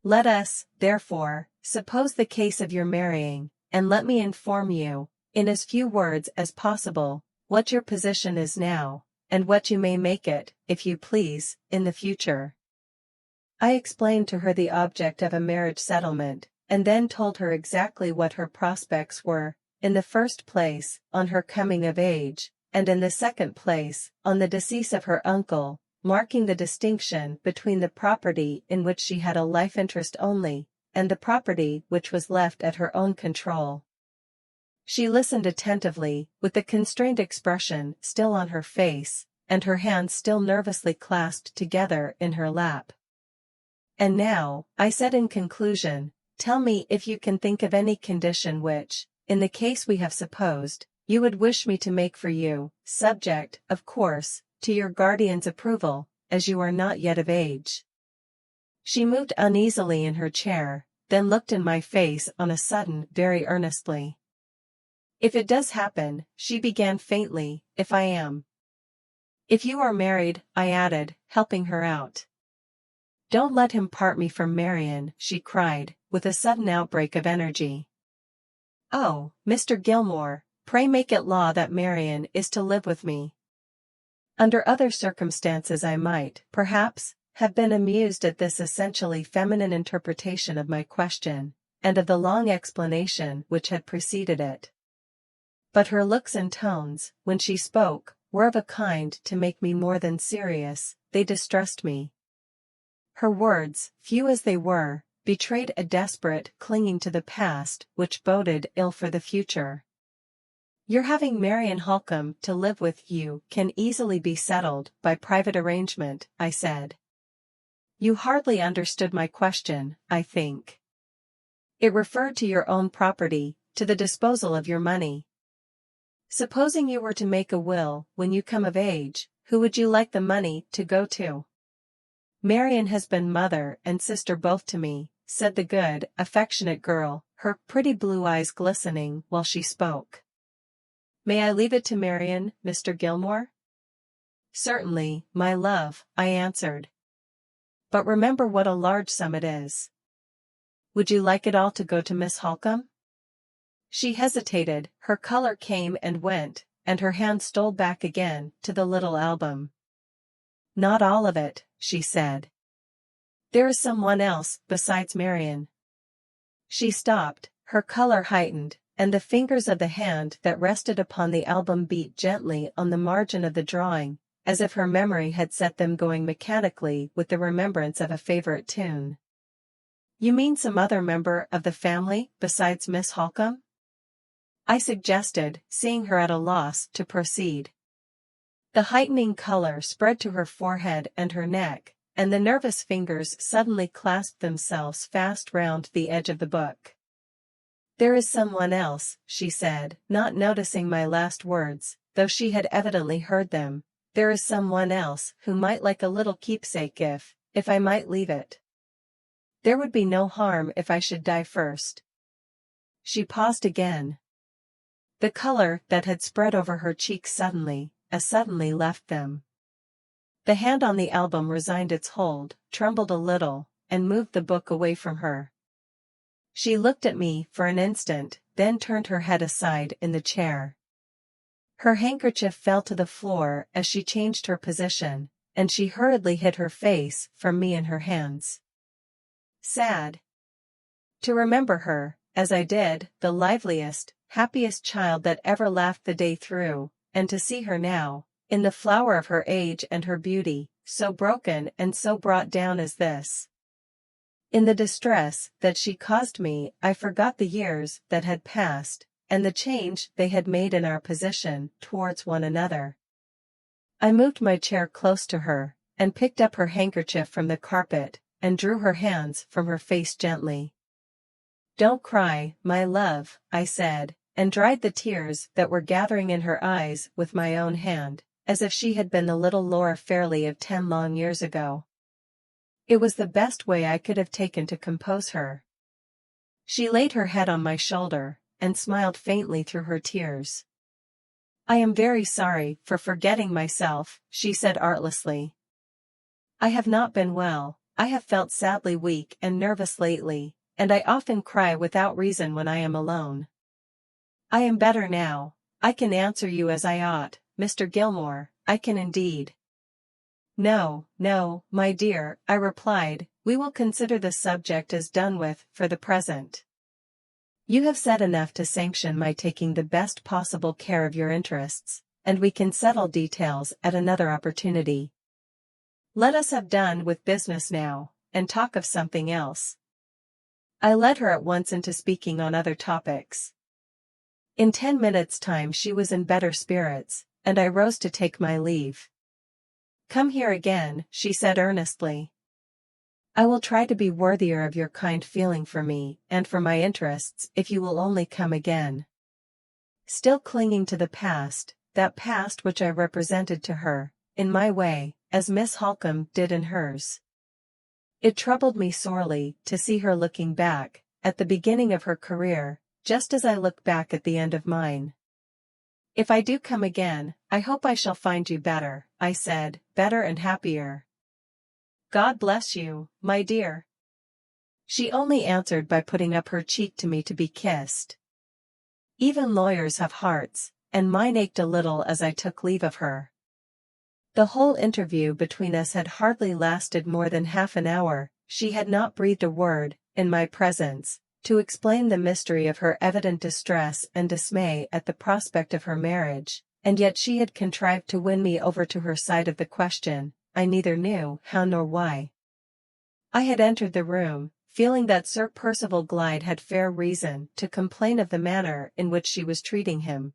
Let us, therefore, suppose the case of your marrying, and let me inform you, in as few words as possible, what your position is now, and what you may make it, if you please, in the future. I explained to her the object of a marriage settlement, and then told her exactly what her prospects were, in the first place, on her coming of age, and in the second place, on the decease of her uncle, marking the distinction between the property in which she had a life interest only, and the property which was left at her own control. She listened attentively, with the constrained expression still on her face, and her hands still nervously clasped together in her lap. And now, I said in conclusion, tell me if you can think of any condition which, in the case we have supposed, you would wish me to make for you, subject, of course, to your guardian's approval, as you are not yet of age. She moved uneasily in her chair, then looked in my face on a sudden very earnestly. If it does happen, she began faintly, if I am. If you are married, I added, helping her out. Don't let him part me from Marian, she cried, with a sudden outbreak of energy. Oh, Mr. Gilmore, pray make it law that Marian is to live with me. Under other circumstances I might, perhaps, have been amused at this essentially feminine interpretation of my question, and of the long explanation which had preceded it. But her looks and tones, when she spoke, were of a kind to make me more than serious, they distressed me. Her words, few as they were, betrayed a desperate clinging to the past which boded ill for the future. Your having Marian Holcombe to live with you can easily be settled by private arrangement, I said. You hardly understood my question, I think. It referred to your own property, to the disposal of your money. Supposing you were to make a will when you come of age, who would you like the money to go to? Marian has been mother and sister both to me, said the good, affectionate girl, her pretty blue eyes glistening while she spoke. May I leave it to Marian, Mr. Gilmore? Certainly, my love, I answered. But remember what a large sum it is. Would you like it all to go to Miss Holcombe? She hesitated, her color came and went, and her hand stole back again to the little album. Not all of it, she said. There is someone else besides Marian. She stopped, her color heightened, and the fingers of the hand that rested upon the album beat gently on the margin of the drawing, as if her memory had set them going mechanically with the remembrance of a favorite tune. You mean some other member of the family besides Miss Holcombe? I suggested, seeing her at a loss to proceed. The heightening color spread to her forehead and her neck, and the nervous fingers suddenly clasped themselves fast round the edge of the book. There is someone else, she said, not noticing my last words, though she had evidently heard them. There is someone else who might like a little keepsake if I might leave it. There would be no harm if I should die first. She paused again. The color that had spread over her cheeks suddenly left them. The hand on the album resigned its hold, trembled a little, and moved the book away from her. She looked at me for an instant, then turned her head aside in the chair. Her handkerchief fell to the floor as she changed her position, and she hurriedly hid her face from me in her hands. Sad. To remember her, as I did, the liveliest, happiest child that ever laughed the day through, and to see her now, in the flower of her age and her beauty, so broken and so brought down as this. In the distress that she caused me, I forgot the years that had passed, and the change they had made in our position towards one another. I moved my chair close to her, and picked up her handkerchief from the carpet, and drew her hands from her face gently. Don't cry, my love, I said, and dried the tears that were gathering in her eyes with my own hand, as if she had been the little Laura Fairley of 10 long years ago. It was the best way I could have taken to compose her. She laid her head on my shoulder, and smiled faintly through her tears. "I am very sorry for forgetting myself," she said artlessly. "I have not been well. I have felt sadly weak and nervous lately, and I often cry without reason when I am alone. I am better now. I can answer you as I ought, Mr. Gilmore, I can indeed." "No, no, my dear," I replied, "we will consider the subject as done with for the present. You have said enough to sanction my taking the best possible care of your interests, and we can settle details at another opportunity. Let us have done with business now, and talk of something else." I led her at once into speaking on other topics. In 10 minutes' time she was in better spirits, and I rose to take my leave. "Come here again," she said earnestly. "I will try to be worthier of your kind feeling for me and for my interests if you will only come again." Still clinging to the past, that past which I represented to her, in my way, as Miss Holcombe did in hers. It troubled me sorely to see her looking back, at the beginning of her career, just as I look back at the end of mine. "If I do come again, I hope I shall find you better," I said, "better and happier." "God bless you, my dear." She only answered by putting up her cheek to me to be kissed. Even lawyers have hearts, and mine ached a little as I took leave of her. The whole interview between us had hardly lasted more than half an hour. She had not breathed a word, in my presence, to explain the mystery of her evident distress and dismay at the prospect of her marriage, and yet she had contrived to win me over to her side of the question, I neither knew how nor why. I had entered the room, feeling that Sir Percival Glyde had fair reason to complain of the manner in which she was treating him.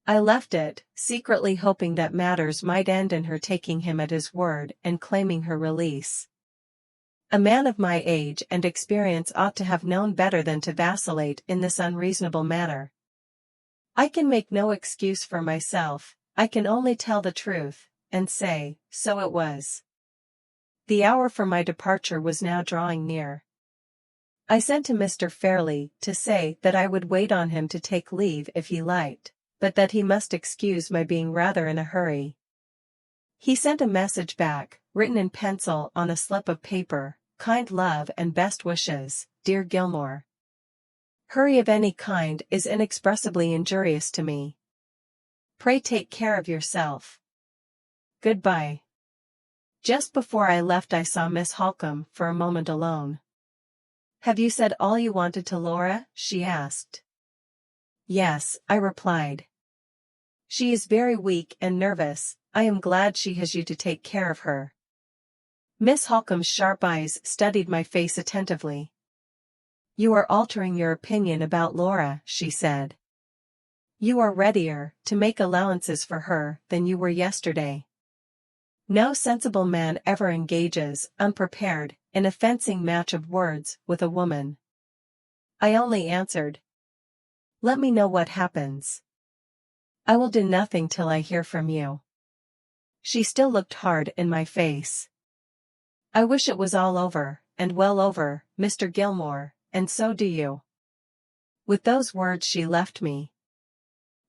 I left it, secretly hoping that matters might end in her taking him at his word and claiming her release. A man of my age and experience ought to have known better than to vacillate in this unreasonable manner. I can make no excuse for myself, I can only tell the truth, and say, so it was. The hour for my departure was now drawing near. I sent to Mr. Fairley to say that I would wait on him to take leave if he liked, but that he must excuse my being rather in a hurry. He sent a message back, written in pencil on a slip of paper, "Kind love and best wishes, dear Gilmore. Hurry of any kind is inexpressibly injurious to me. Pray take care of yourself. Goodbye." Just before I left I saw Miss Holcombe for a moment alone. "Have you said all you wanted to Laura?" she asked. "Yes," I replied. "She is very weak and nervous. I am glad she has you to take care of her." Miss Holcombe's sharp eyes studied my face attentively. "You are altering your opinion about Laura," she said. "You are readier to make allowances for her than you were yesterday. No sensible man ever engages, unprepared, in a fencing match of words with a woman." I only answered, "Let me know what happens. I will do nothing till I hear from you." She still looked hard in my face. "I wish it was all over, and well over, Mr. Gilmore, and so do you." With those words she left me.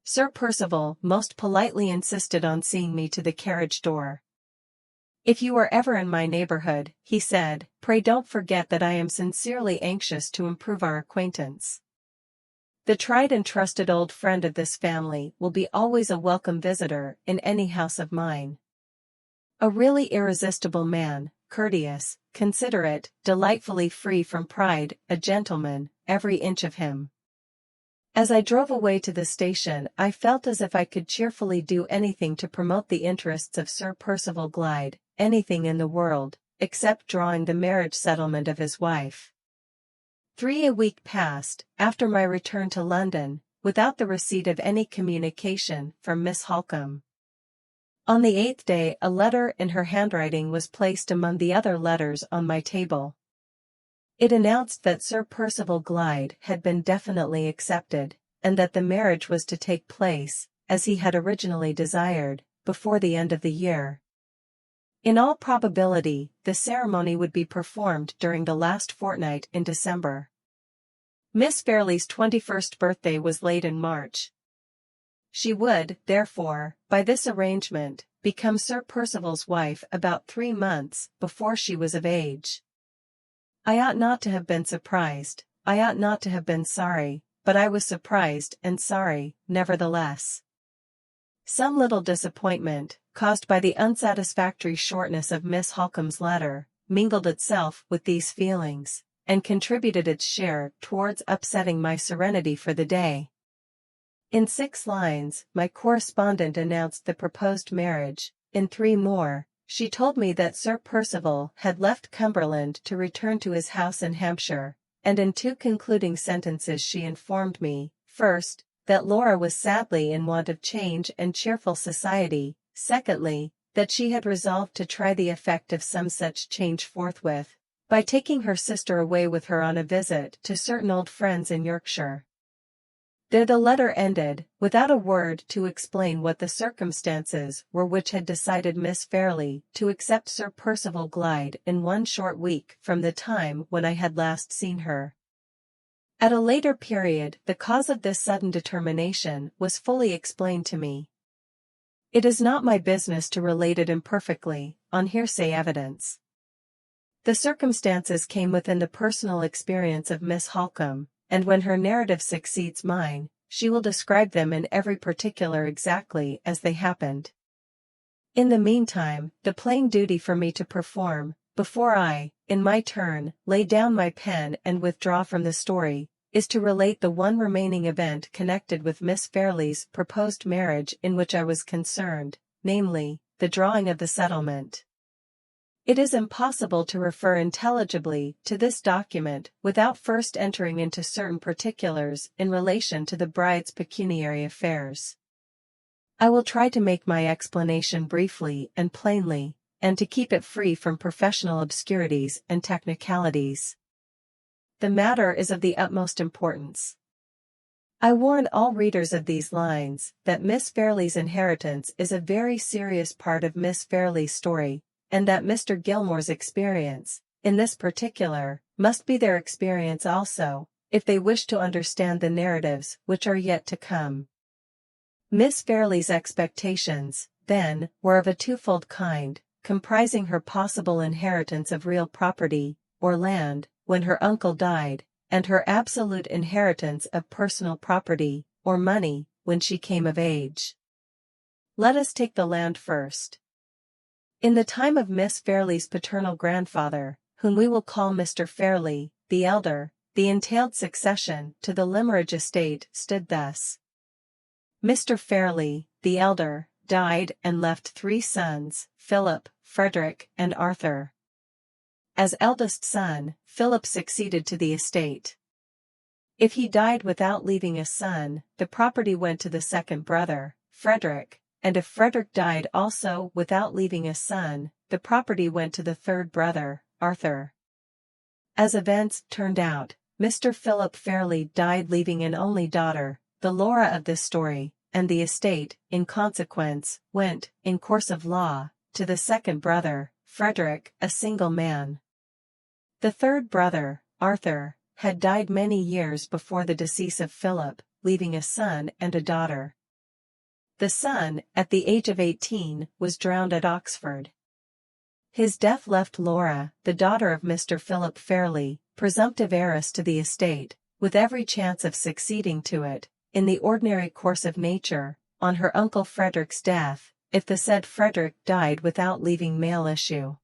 Sir Percival most politely insisted on seeing me to the carriage door. "If you are ever in my neighborhood," he said, "pray don't forget that I am sincerely anxious to improve our acquaintance. The tried and trusted old friend of this family will be always a welcome visitor in any house of mine. A really irresistible man, courteous, considerate, delightfully free from pride, a gentleman, every inch of him." As I drove away to the station I felt as if I could cheerfully do anything to promote the interests of Sir Percival Glyde, anything in the world, except drawing the marriage settlement of his wife. 3 weeks passed, after my return to London, without the receipt of any communication from Miss Holcombe. On the 8th day a letter in her handwriting was placed among the other letters on my table. It announced that Sir Percival Glyde had been definitely accepted, and that the marriage was to take place, as he had originally desired, before the end of the year. In all probability, the ceremony would be performed during the last fortnight in December. Miss Fairley's 21st birthday was late in March. She would, therefore, by this arrangement, become Sir Percival's wife about 3 months before she was of age. I ought not to have been surprised, I ought not to have been sorry, but I was surprised and sorry, nevertheless. Some little disappointment, caused by the unsatisfactory shortness of Miss Holcombe's letter, mingled itself with these feelings, and contributed its share towards upsetting my serenity for the day. In 6 lines, my correspondent announced the proposed marriage. In 3 more, she told me that Sir Percival had left Cumberland to return to his house in Hampshire, and in 2 concluding sentences she informed me, first, that Laura was sadly in want of change and cheerful society, secondly, that she had resolved to try the effect of some such change forthwith, by taking her sister away with her on a visit to certain old friends in Yorkshire. There the letter ended, without a word to explain what the circumstances were which had decided Miss Fairley to accept Sir Percival Glyde in 1 short week from the time when I had last seen her. At a later period the cause of this sudden determination was fully explained to me. It is not my business to relate it imperfectly, on hearsay evidence. The circumstances came within the personal experience of Miss Holcombe, and when her narrative succeeds mine, she will describe them in every particular exactly as they happened. In the meantime, the plain duty for me to perform, before I, in my turn, lay down my pen and withdraw from the story, is to relate the one remaining event connected with Miss Fairley's proposed marriage in which I was concerned, namely, the drawing of the settlement. It is impossible to refer intelligibly to this document without first entering into certain particulars in relation to the bride's pecuniary affairs. I will try to make my explanation briefly and plainly, and to keep it free from professional obscurities and technicalities. The matter is of the utmost importance. I warn all readers of these lines that Miss Fairley's inheritance is a very serious part of Miss Fairley's story, and that Mr. Gilmore's experience, in this particular, must be their experience also, if they wish to understand the narratives which are yet to come. Miss Fairley's expectations, then, were of a twofold kind, comprising her possible inheritance of real property, or land, when her uncle died, and her absolute inheritance of personal property, or money, when she came of age. Let us take the land first. In the time of Miss Fairley's paternal grandfather, whom we will call Mr. Fairley, the elder, the entailed succession to the Limeridge estate stood thus. Mr. Fairley, the elder, died and left 3 sons, Philip, Frederick, and Arthur. As eldest son, Philip succeeded to the estate. If he died without leaving a son, the property went to the second brother, Frederick, and if Frederick died also without leaving a son, the property went to the third brother, Arthur. As events turned out, Mr. Philip Fairley died leaving an only daughter, the Laura of this story, and the estate, in consequence, went, in course of law, to the second brother, Frederick, a single man. The third brother, Arthur, had died many years before the decease of Philip, leaving a son and a daughter. The son, at the age of 18, was drowned at Oxford. His death left Laura, the daughter of Mr. Philip Fairley, presumptive heiress to the estate, with every chance of succeeding to it, in the ordinary course of nature, on her uncle Frederick's death, if the said Frederick died without leaving male issue.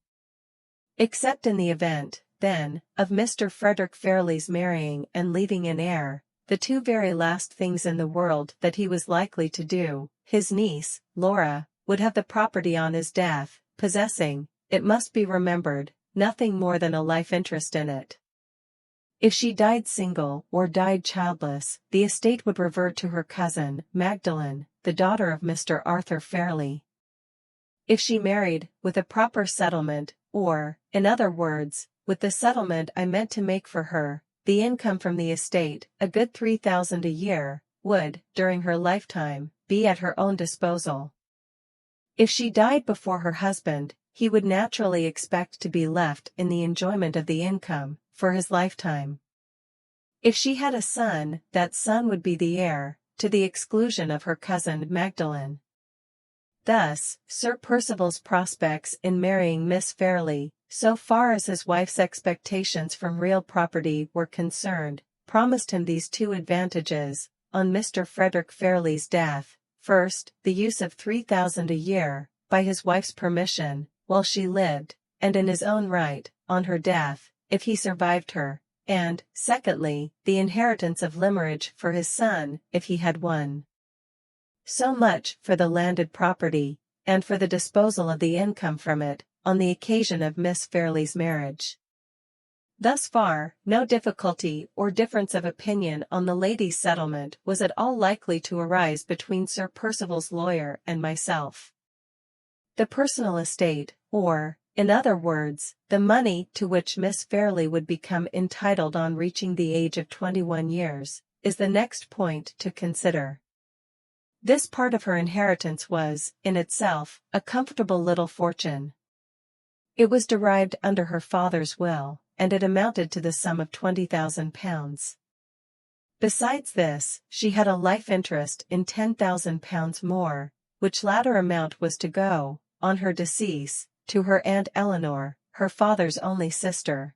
Except in the event, then, of Mr. Frederick Fairley's marrying and leaving an heir, the 2 very last things in the world that he was likely to do, his niece, Laura, would have the property on his death, possessing, it must be remembered, nothing more than a life interest in it. If she died single or died childless, the estate would revert to her cousin, Magdalen, the daughter of Mr. Arthur Fairley. If she married, with a proper settlement, or, in other words, with the settlement I meant to make for her, the income from the estate, a good 3,000 a year, would, during her lifetime, be at her own disposal. If she died before her husband, he would naturally expect to be left in the enjoyment of the income, for his lifetime. If she had a son, that son would be the heir, to the exclusion of her cousin Magdalen. Thus, Sir Percival's prospects in marrying Miss Fairlie, so far as his wife's expectations from real property were concerned, promised him these two advantages: on Mr. Frederick Fairlie's death, first, the use of 3,000 a year, by his wife's permission, while she lived, and in his own right, on her death, if he survived her, and, secondly, the inheritance of Limmeridge for his son, if he had one. So much for the landed property, and for the disposal of the income from it, on the occasion of Miss Fairlie's marriage. Thus far, no difficulty or difference of opinion on the lady's settlement was at all likely to arise between Sir Percival's lawyer and myself. The personal estate, or, in other words, the money to which Miss Fairlie would become entitled on reaching the age of 21 years, is the next point to consider. This part of her inheritance was, in itself, a comfortable little fortune. It was derived under her father's will, and it amounted to the sum of £20,000. Besides this, she had a life interest in £10,000 more, which latter amount was to go, on her decease, to her Aunt Eleanor, her father's only sister.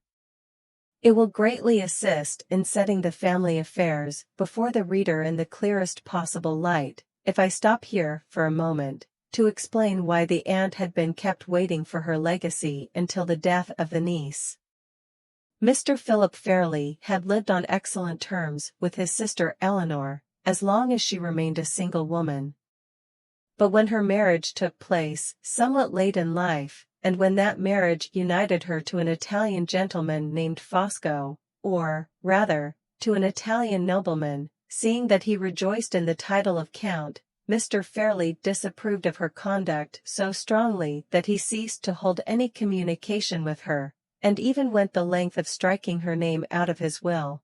It will greatly assist in setting the family affairs before the reader in the clearest possible light, if I stop here for a moment, to explain why the aunt had been kept waiting for her legacy until the death of the niece. Mr. Philip Fairlie had lived on excellent terms with his sister Eleanor, as long as she remained a single woman. But when her marriage took place, somewhat late in life, and when that marriage united her to an Italian gentleman named Fosco, or, rather, to an Italian nobleman, seeing that he rejoiced in the title of Count, Mr. Fairlie disapproved of her conduct so strongly that he ceased to hold any communication with her, and even went the length of striking her name out of his will.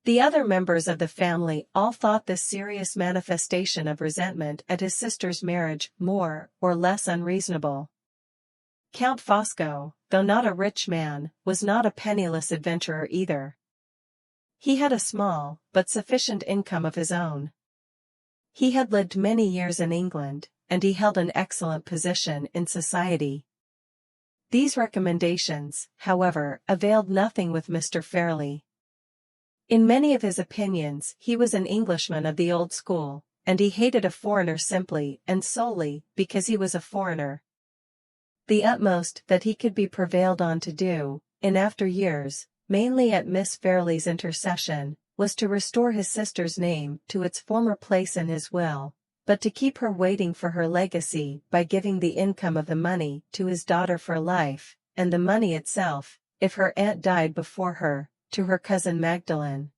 The other members of the family all thought this serious manifestation of resentment at his sister's marriage more or less unreasonable. Count Fosco, though not a rich man, was not a penniless adventurer either. He had a small, but sufficient income of his own. He had lived many years in England, and he held an excellent position in society. These recommendations, however, availed nothing with Mr. Fairlie. In many of his opinions he was an Englishman of the old school, and he hated a foreigner simply and solely because he was a foreigner. The utmost that he could be prevailed on to do, in after years, mainly at Miss Fairlie's intercession, was to restore his sister's name to its former place in his will, but to keep her waiting for her legacy by giving the income of the money to his daughter for life, and the money itself, if her aunt died before her, to her cousin Magdalen.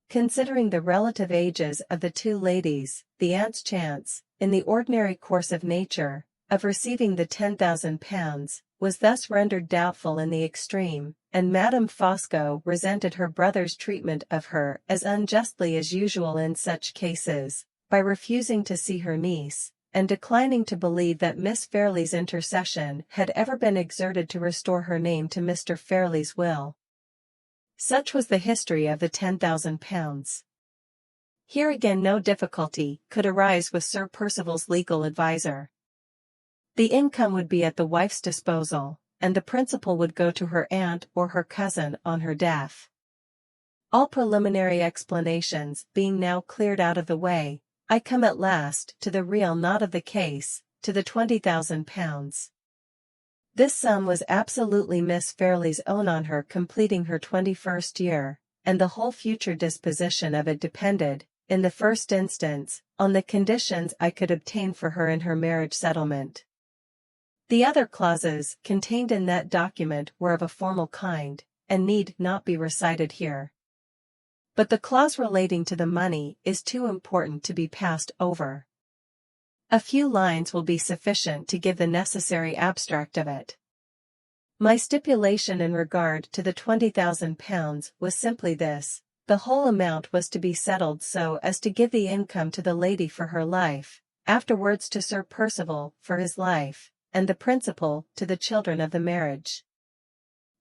Considering the relative ages of the two ladies, the aunt's chance, in the ordinary course of nature, of receiving the £10,000, was thus rendered doubtful in the extreme, and Madame Fosco resented her brother's treatment of her as unjustly as usual in such cases, by refusing to see her niece, and declining to believe that Miss Fairlie's intercession had ever been exerted to restore her name to Mr. Fairlie's will. Such was the history of the £10,000. Here again no difficulty could arise with Sir Percival's legal adviser. The income would be at the wife's disposal, and the principal would go to her aunt or her cousin on her death. All preliminary explanations being now cleared out of the way, I come at last to the real knot of the case, to the £20,000. This sum was absolutely Miss Fairlie's own on her completing her 21st year, and the whole future disposition of it depended, in the first instance, on the conditions I could obtain for her in her marriage settlement. The other clauses contained in that document were of a formal kind, and need not be recited here. But the clause relating to the money is too important to be passed over. A few lines will be sufficient to give the necessary abstract of it. My stipulation in regard to the £20,000 was simply this: the whole amount was to be settled so as to give the income to the lady for her life, afterwards to Sir Percival for his life, and the principal to the children of the marriage.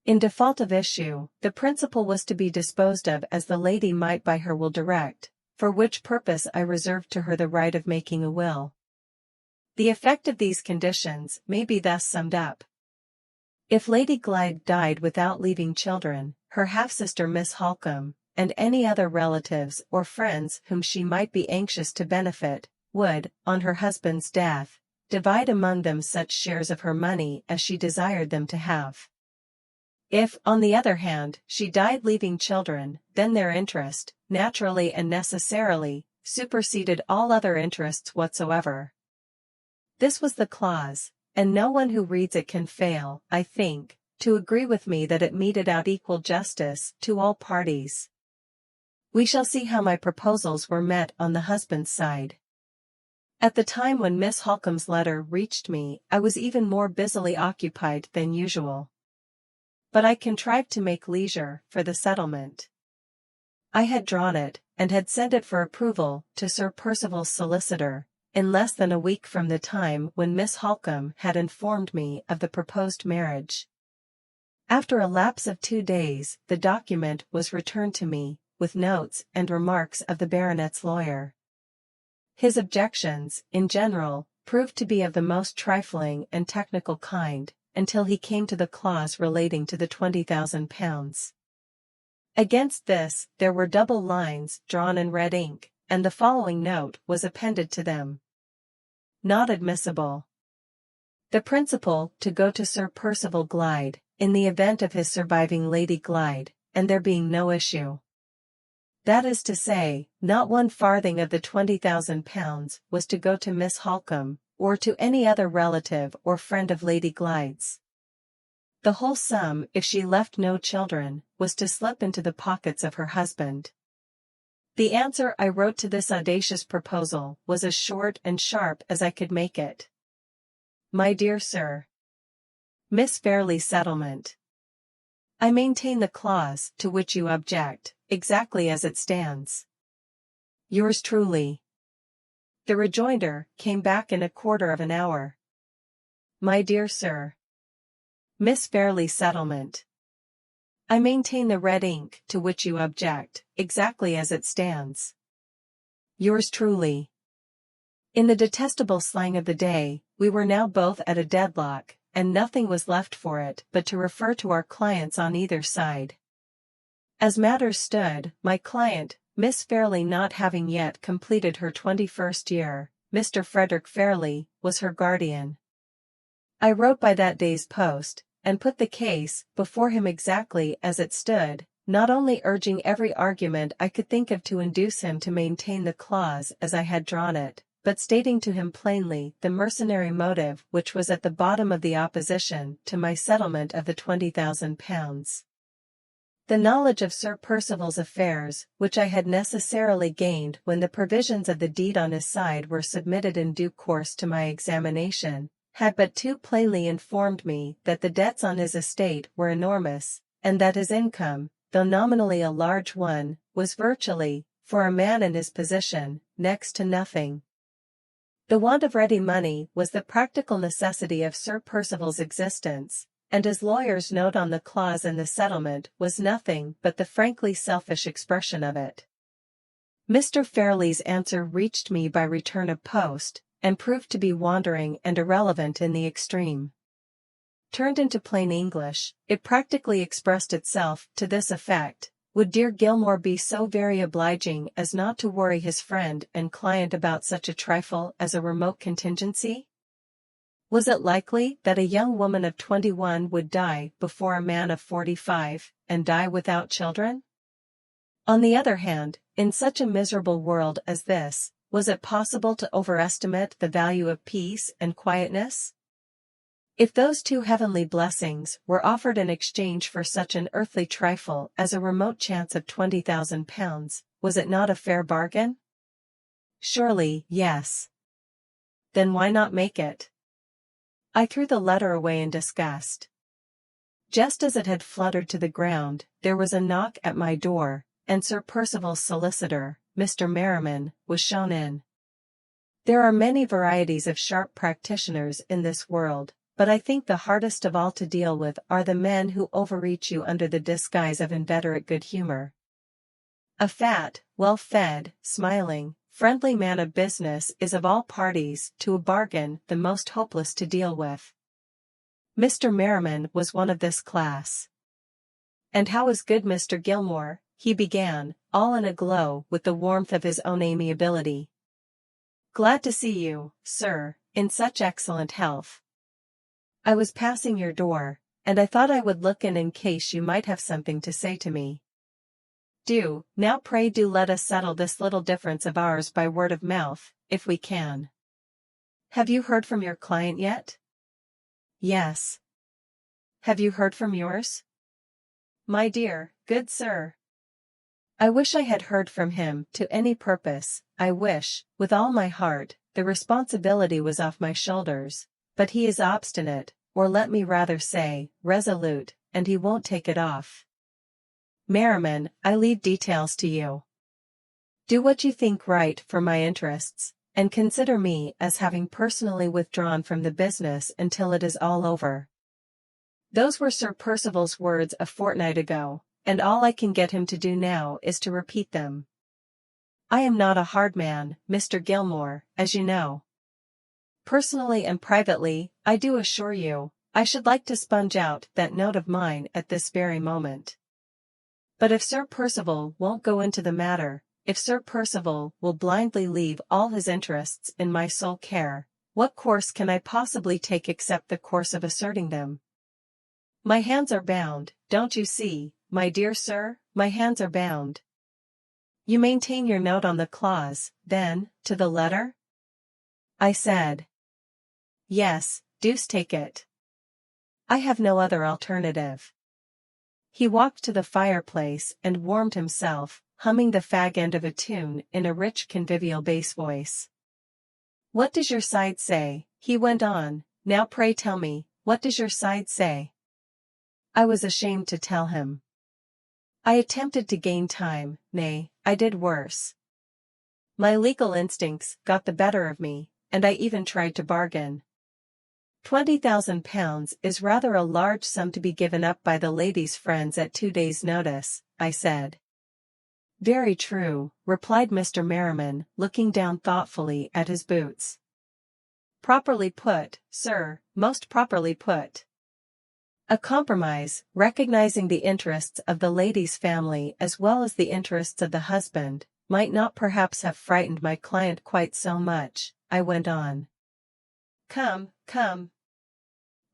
In default of issue, the principal was to be disposed of as the lady might by her will direct, for which purpose I reserved to her the right of making a will. The effect of these conditions may be thus summed up. If Lady Glyde died without leaving children, her half-sister Miss Holcombe, and any other relatives or friends whom she might be anxious to benefit, would, on her husband's death, divide among them such shares of her money as she desired them to have. If, on the other hand, she died leaving children, then their interest, naturally and necessarily, superseded all other interests whatsoever. This was the clause, and no one who reads it can fail, I think, to agree with me that it meted out equal justice to all parties. We shall see how my proposals were met on the husband's side. At the time when Miss Holcombe's letter reached me, I was even more busily occupied than usual. But I contrived to make leisure for the settlement. I had drawn it, and had sent it for approval to Sir Percival's solicitor, in less than a week from the time when Miss Holcombe had informed me of the proposed marriage. After a lapse of 2 days, the document was returned to me, with notes and remarks of the baronet's lawyer. His objections, in general, proved to be of the most trifling and technical kind, until he came to the clause relating to the £20,000. Against this, there were double lines drawn in red ink, and the following note was appended to them. Not admissible. The principal to go to Sir Percival Glyde, in the event of his surviving Lady Glyde, and there being no issue. That is to say, not 1 farthing of the £20,000 was to go to Miss Holcombe, or to any other relative or friend of Lady Glyde's. The whole sum, if she left no children, was to slip into the pockets of her husband. The answer I wrote to this audacious proposal was as short and sharp as I could make it. My dear Sir, Miss Fairley's settlement. I maintain the clause to which you object, exactly as it stands. Yours truly. The rejoinder came back in a quarter of an hour. My dear Sir, Miss Fairley's settlement. I maintain the red ink to which you object, exactly as it stands. Yours truly. In the detestable slang of the day, we were now both at a deadlock, and nothing was left for it but to refer to our clients on either side. As matters stood, my client, Miss Fairley, not having yet completed her 21st year, Mr. Frederick Fairley, was her guardian. I wrote by that day's post, and put the case before him exactly as it stood, not only urging every argument I could think of to induce him to maintain the clause as I had drawn it, but stating to him plainly the mercenary motive which was at the bottom of the opposition to my settlement of the £20,000. The knowledge of Sir Percival's affairs, which I had necessarily gained when the provisions of the deed on his side were submitted in due course to my examination, had but too plainly informed me that the debts on his estate were enormous, and that his income, though nominally a large one, was virtually, for a man in his position, next to nothing. The want of ready money was the practical necessity of Sir Percival's existence, and his lawyer's note on the clause in the settlement was nothing but the frankly selfish expression of it. Mr. Fairley's answer reached me by return of post, and proved to be wandering and irrelevant in the extreme. Turned into plain English, it practically expressed itself to this effect: would dear Gilmore be so very obliging as not to worry his friend and client about such a trifle as a remote contingency? Was it likely that a young woman of 21 would die before a man of 45, and die without children? On the other hand, in such a miserable world as this, was it possible to overestimate the value of peace and quietness? If those two heavenly blessings were offered in exchange for such an earthly trifle as a remote chance of £20,000, was it not a fair bargain? Surely, yes. Then why not make it? I threw the letter away in disgust. Just as it had fluttered to the ground, there was a knock at my door, and Sir Percival's solicitor, Mr. Merriman, was shown in. There are many varieties of sharp practitioners in this world, but I think the hardest of all to deal with are the men who overreach you under the disguise of inveterate good humor. A fat, well-fed, smiling, friendly man of business is of all parties to a bargain the most hopeless to deal with. Mr. Merriman was one of this class. "And how is good Mr. Gilmore?" he began, all in a glow with the warmth of his own amiability. "Glad to see you, sir, in such excellent health. I was passing your door, and I thought I would look in case you might have something to say to me. Now pray do let us settle this little difference of ours by word of mouth, if we can. Have you heard from your client yet?" "Yes." "Have you heard from yours?" "My dear, good sir, I wish I had heard from him to any purpose. I wish, with all my heart, the responsibility was off my shoulders, but he is obstinate, or let me rather say, resolute, and he won't take it off. Merriman, I leave details to you. Do what you think right for my interests, and consider me as having personally withdrawn from the business until it is all over." Those were Sir Percival's words a fortnight ago, and all I can get him to do now is to repeat them. I am not a hard man, Mr. Gilmore, as you know. Personally and privately, I do assure you, I should like to sponge out that note of mine at this very moment. But if Sir Percival won't go into the matter, if Sir Percival will blindly leave all his interests in my sole care, what course can I possibly take except the course of asserting them? My hands are bound, don't you see, my dear sir, my hands are bound. You maintain your note on the clause, then, to the letter? I said. Yes, deuce take it. I have no other alternative. He walked to the fireplace and warmed himself, humming the fag end of a tune in a rich convivial bass voice. What does your side say? He went on. Now pray tell me, what does your side say? I was ashamed to tell him. I attempted to gain time, nay, I did worse. My legal instincts got the better of me, and I even tried to bargain. £20,000 is rather a large sum to be given up by the lady's friends at 2 days' notice, I said. Very true, replied Mr. Merriman, looking down thoughtfully at his boots. Properly put, sir, most properly put. A compromise, recognizing the interests of the lady's family as well as the interests of the husband, might not perhaps have frightened my client quite so much, I went on. Come, come.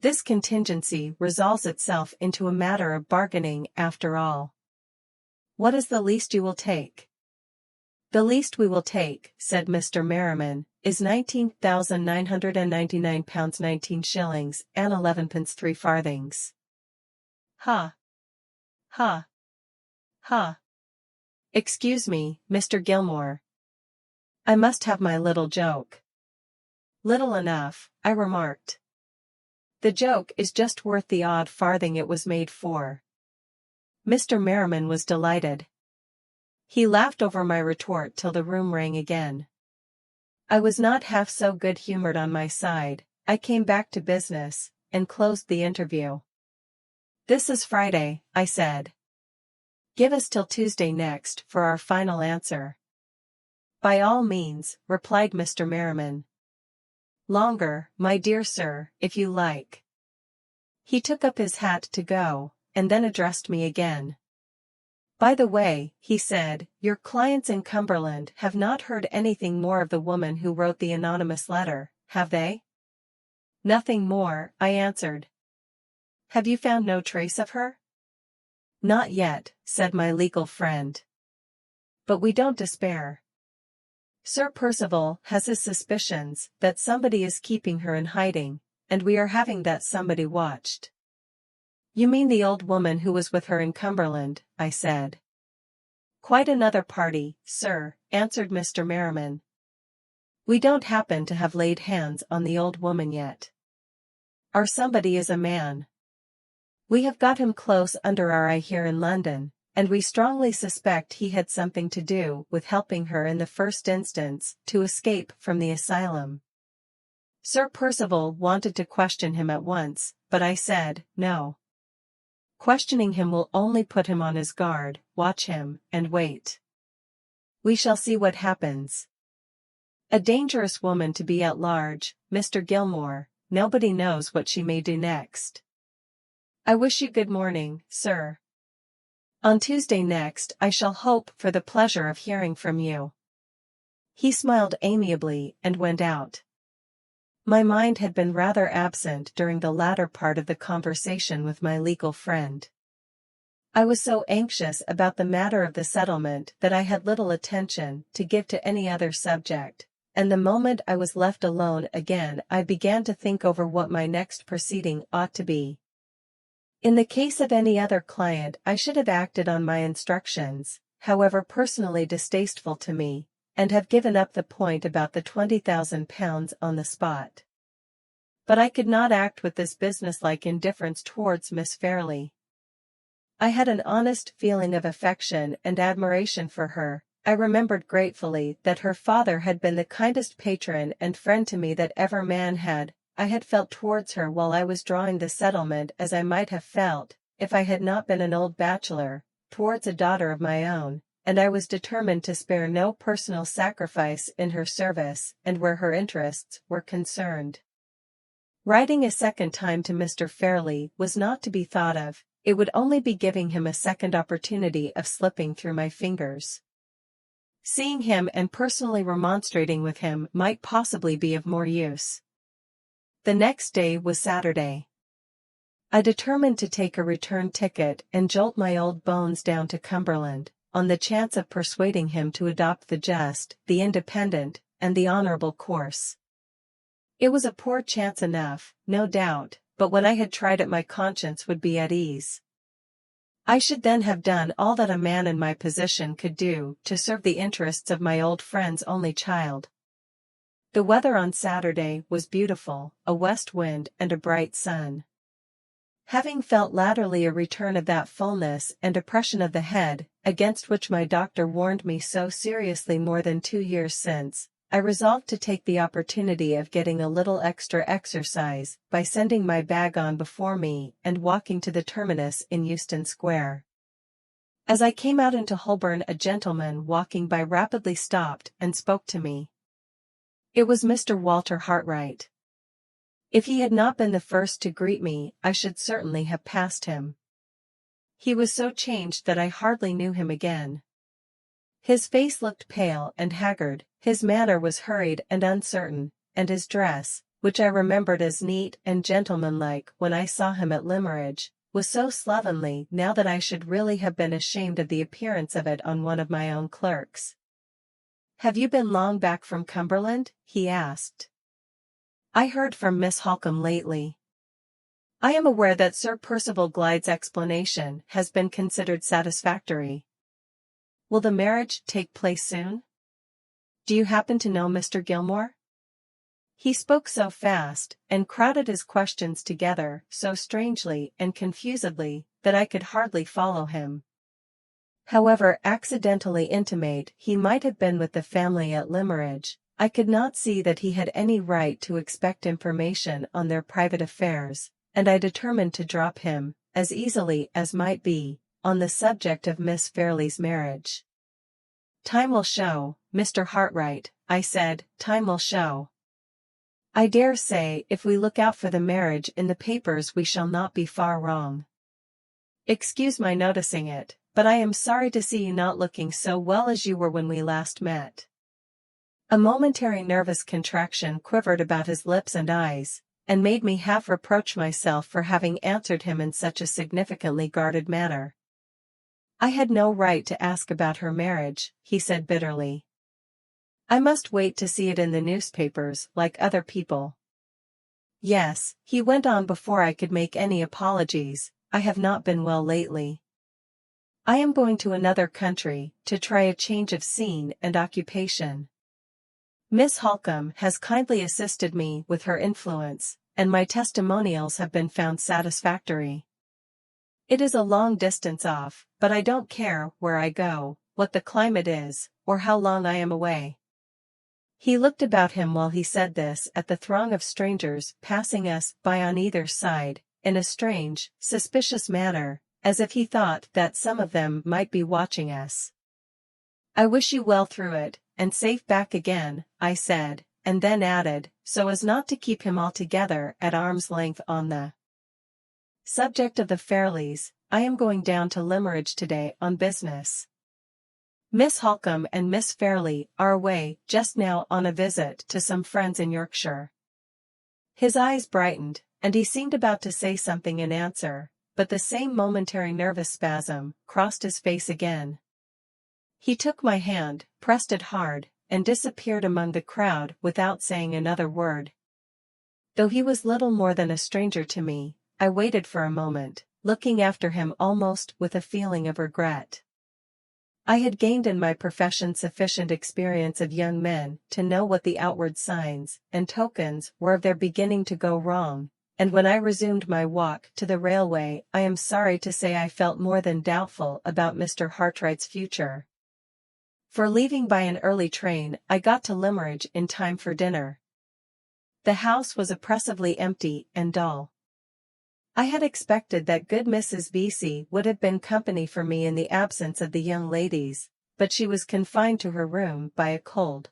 This contingency resolves itself into a matter of bargaining after all. What is the least you will take? The least we will take, said Mr. Merriman, is £19,999 19 shillings and 11 3 farthings. Ha! Ha! Ha! Excuse me, Mr. Gilmore. I must have my little joke. Little enough, I remarked. The joke is just worth the odd farthing it was made for. Mr. Merriman was delighted. He laughed over my retort till the room rang again. I was not half so good-humored on my side. I came back to business, and closed the interview. This is Friday, I said. Give us till Tuesday next for our final answer. By all means, replied Mr. Merriman. Longer, my dear sir, if you like. He took up his hat to go, and then addressed me again. By the way, he said, your clients in Cumberland have not heard anything more of the woman who wrote the anonymous letter, have they? Nothing more, I answered. Have you found no trace of her? Not yet, said my legal friend. But we don't despair. Sir Percival has his suspicions that somebody is keeping her in hiding, and we are having that somebody watched. You mean the old woman who was with her in Cumberland, I said. Quite another party, sir, answered Mr. Merriman. We don't happen to have laid hands on the old woman yet. Our somebody is a man. We have got him close under our eye here in London, and we strongly suspect he had something to do with helping her in the first instance to escape from the asylum. Sir Percival wanted to question him at once, but I said, no. Questioning him will only put him on his guard. Watch him, and wait. We shall see what happens. A dangerous woman to be at large, Mr. Gilmore. Nobody knows what she may do next. I wish you good morning, sir. On Tuesday next I shall hope for the pleasure of hearing from you. He smiled amiably and went out. My mind had been rather absent during the latter part of the conversation with my legal friend. I was so anxious about the matter of the settlement that I had little attention to give to any other subject, and the moment I was left alone again I began to think over what my next proceeding ought to be. In the case of any other client I should have acted on my instructions, however personally distasteful to me, and have given up the point about the £20,000 on the spot. But I could not act with this businesslike indifference towards Miss Fairlie. I had an honest feeling of affection and admiration for her. I remembered gratefully that her father had been the kindest patron and friend to me that ever man had. I had felt towards her while I was drawing the settlement as I might have felt, if I had not been an old bachelor, towards a daughter of my own, and I was determined to spare no personal sacrifice in her service and where her interests were concerned. Writing a second time to Mr. Fairlie was not to be thought of. It would only be giving him a second opportunity of slipping through my fingers. Seeing him and personally remonstrating with him might possibly be of more use. The next day was Saturday. I determined to take a return ticket and jolt my old bones down to Cumberland, on the chance of persuading him to adopt the just, the independent, and the honorable course. It was a poor chance enough, no doubt, but when I had tried it my conscience would be at ease. I should then have done all that a man in my position could do to serve the interests of my old friend's only child. The weather on Saturday was beautiful, a west wind and a bright sun. Having felt latterly a return of that fullness and oppression of the head, against which my doctor warned me so seriously more than 2 years since, I resolved to take the opportunity of getting a little extra exercise by sending my bag on before me and walking to the terminus in Euston Square. As I came out into Holborn a gentleman walking by rapidly stopped and spoke to me. It was Mr. Walter Hartright. If he had not been the first to greet me, I should certainly have passed him. He was so changed that I hardly knew him again. His face looked pale and haggard, his manner was hurried and uncertain, and his dress, which I remembered as neat and gentlemanlike when I saw him at Limmeridge, was so slovenly now that I should really have been ashamed of the appearance of it on one of my own clerks. "Have you been long back from Cumberland?" he asked. "I heard from Miss Holcombe lately. I am aware that Sir Percival Glyde's explanation has been considered satisfactory. Will the marriage take place soon? Do you happen to know Mr. Gilmore?" He spoke so fast, and crowded his questions together so strangely and confusedly, that I could hardly follow him. However accidentally intimate he might have been with the family at Limmeridge, I could not see that he had any right to expect information on their private affairs, and I determined to drop him, as easily as might be, on the subject of Miss Fairlie's marriage. "Time will show, Mr. Hartright," I said, "time will show. I dare say if we look out for the marriage in the papers we shall not be far wrong. Excuse my noticing it, but I am sorry to see you not looking so well as you were when we last met." A momentary nervous contraction quivered about his lips and eyes, and made me half reproach myself for having answered him in such a significantly guarded manner. "I had no right to ask about her marriage," he said bitterly. "I must wait to see it in the newspapers like other people. Yes," he went on before I could make any apologies, "I have not been well lately. I am going to another country, to try a change of scene and occupation. Miss Holcombe has kindly assisted me with her influence, and my testimonials have been found satisfactory. It is a long distance off, but I don't care where I go, what the climate is, or how long I am away." He looked about him while he said this at the throng of strangers passing us by on either side, in a strange, suspicious manner, as if he thought that some of them might be watching us. "I wish you well through it, and safe back again," I said, and then added, so as not to keep him altogether at arm's length on the subject of the Fairleys, "I am going down to Limeridge today on business. Miss Holcombe and Miss Fairley are away just now on a visit to some friends in Yorkshire." His eyes brightened, and he seemed about to say something in answer, but the same momentary nervous spasm crossed his face again. He took my hand, pressed it hard, and disappeared among the crowd without saying another word. Though he was little more than a stranger to me, I waited for a moment, looking after him almost with a feeling of regret. I had gained in my profession sufficient experience of young men to know what the outward signs and tokens were of their beginning to go wrong, and when I resumed my walk to the railway, I am sorry to say I felt more than doubtful about Mr. Hartright's future. For leaving by an early train, I got to Limeridge in time for dinner. The house was oppressively empty and dull. I had expected that good Mrs. Vesey would have been company for me in the absence of the young ladies, but she was confined to her room by a cold.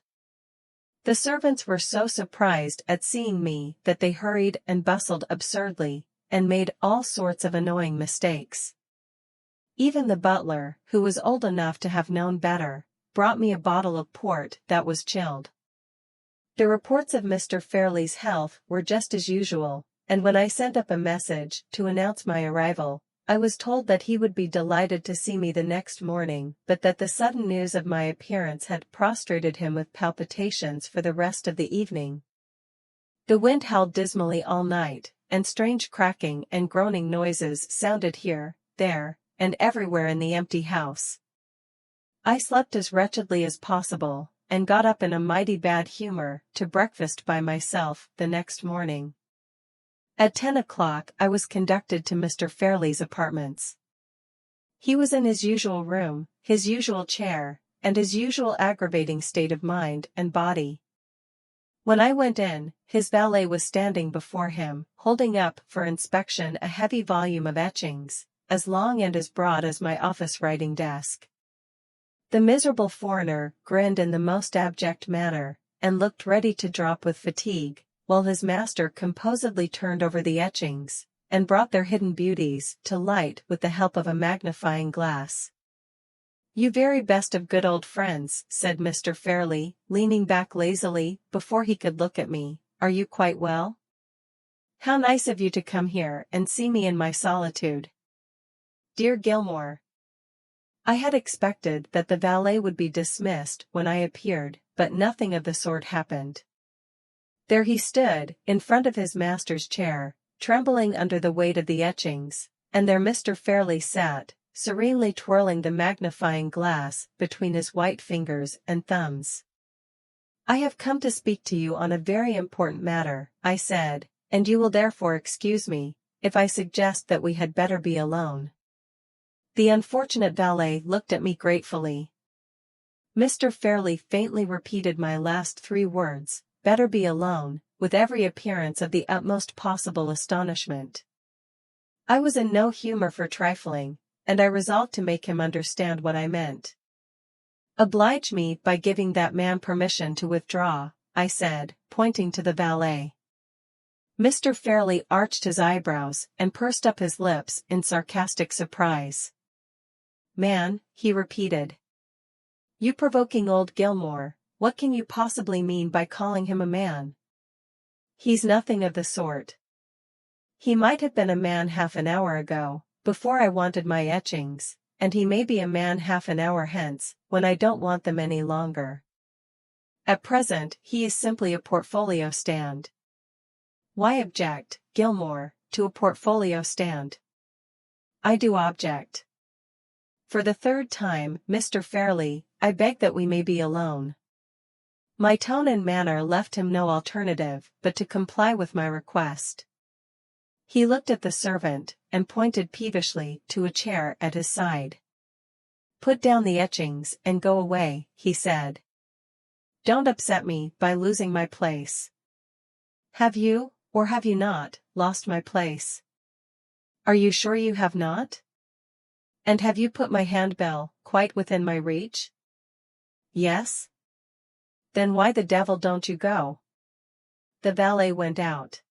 The servants were so surprised at seeing me that they hurried and bustled absurdly, and made all sorts of annoying mistakes. Even the butler, who was old enough to have known better, brought me a bottle of port that was chilled. The reports of Mr. Fairley's health were just as usual, and when I sent up a message to announce my arrival, I was told that he would be delighted to see me the next morning, but that the sudden news of my appearance had prostrated him with palpitations for the rest of the evening. The wind howled dismally all night, and strange cracking and groaning noises sounded here, there, and everywhere in the empty house. I slept as wretchedly as possible, and got up in a mighty bad humor to breakfast by myself the next morning. At 10 o'clock I was conducted to Mr. Fairley's apartments. He was in his usual room, his usual chair, and his usual aggravating state of mind and body. When I went in, his valet was standing before him, holding up for inspection a heavy volume of etchings, as long and as broad as my office writing desk. The miserable foreigner grinned in the most abject manner, and looked ready to drop with fatigue, while his master composedly turned over the etchings, and brought their hidden beauties to light with the help of a magnifying glass. "You very best of good old friends," said Mr. Fairley, leaning back lazily, before he could look at me. "Are you quite well? How nice of you to come here and see me in my solitude. Dear Gilmore." I had expected that the valet would be dismissed when I appeared, but nothing of the sort happened. There he stood, in front of his master's chair, trembling under the weight of the etchings, and there Mr. Fairley sat, serenely twirling the magnifying glass between his white fingers and thumbs. "I have come to speak to you on a very important matter," I said, "and you will therefore excuse me if I suggest that we had better be alone." The unfortunate valet looked at me gratefully. Mr. Fairley faintly repeated my last 3 words, "better be alone," with every appearance of the utmost possible astonishment. I was in no humor for trifling, and I resolved to make him understand what I meant. "Oblige me by giving that man permission to withdraw," I said, pointing to the valet. Mr. Fairley arched his eyebrows and pursed up his lips in sarcastic surprise. "Man," he repeated. "You provoking old Gilmore, what can you possibly mean by calling him a man? He's nothing of the sort. He might have been a man half an hour ago, before I wanted my etchings, and he may be a man half an hour hence, when I don't want them any longer. At present, he is simply a portfolio stand." "Why object, Gilmore, to a portfolio stand?" "I do object. For the 3rd time, Mr. Fairley, I beg that we may be alone." My tone and manner left him no alternative but to comply with my request. He looked at the servant, and pointed peevishly to a chair at his side. "Put down the etchings and go away," he said. Don't upset me by losing my place. Have you, or have you not, lost my place? Are you sure you have not? And have you put my handbell quite within my reach? Yes? Then why the devil don't you go? The valet went out.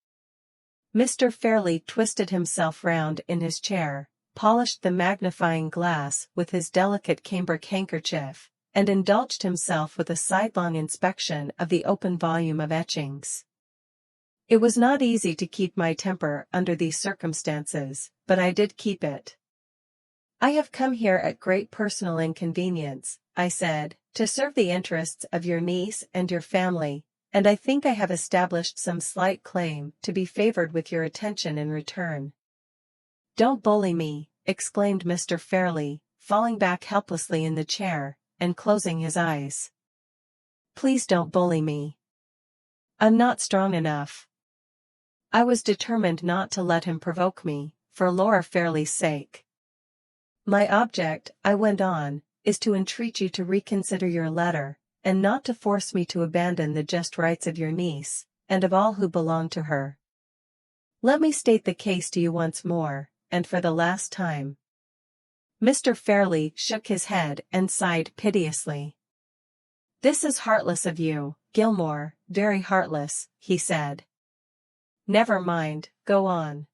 Mr. Fairley twisted himself round in his chair, polished the magnifying glass with his delicate cambric handkerchief, and indulged himself with a sidelong inspection of the open volume of etchings. It was not easy to keep my temper under these circumstances, but I did keep it. I have come here at great personal inconvenience, I said, to serve the interests of your niece and your family, and I think I have established some slight claim to be favored with your attention in return. Don't bully me, exclaimed Mr. Fairley, falling back helplessly in the chair, and closing his eyes. Please don't bully me. I'm not strong enough. I was determined not to let him provoke me, for Laura Fairley's sake. My object, I went on, is to entreat you to reconsider your letter, and not to force me to abandon the just rights of your niece, and of all who belong to her. Let me state the case to you once more, and for the last time. Mr. Fairley shook his head and sighed piteously. This is heartless of you, Gilmore, very heartless, he said. Never mind, go on.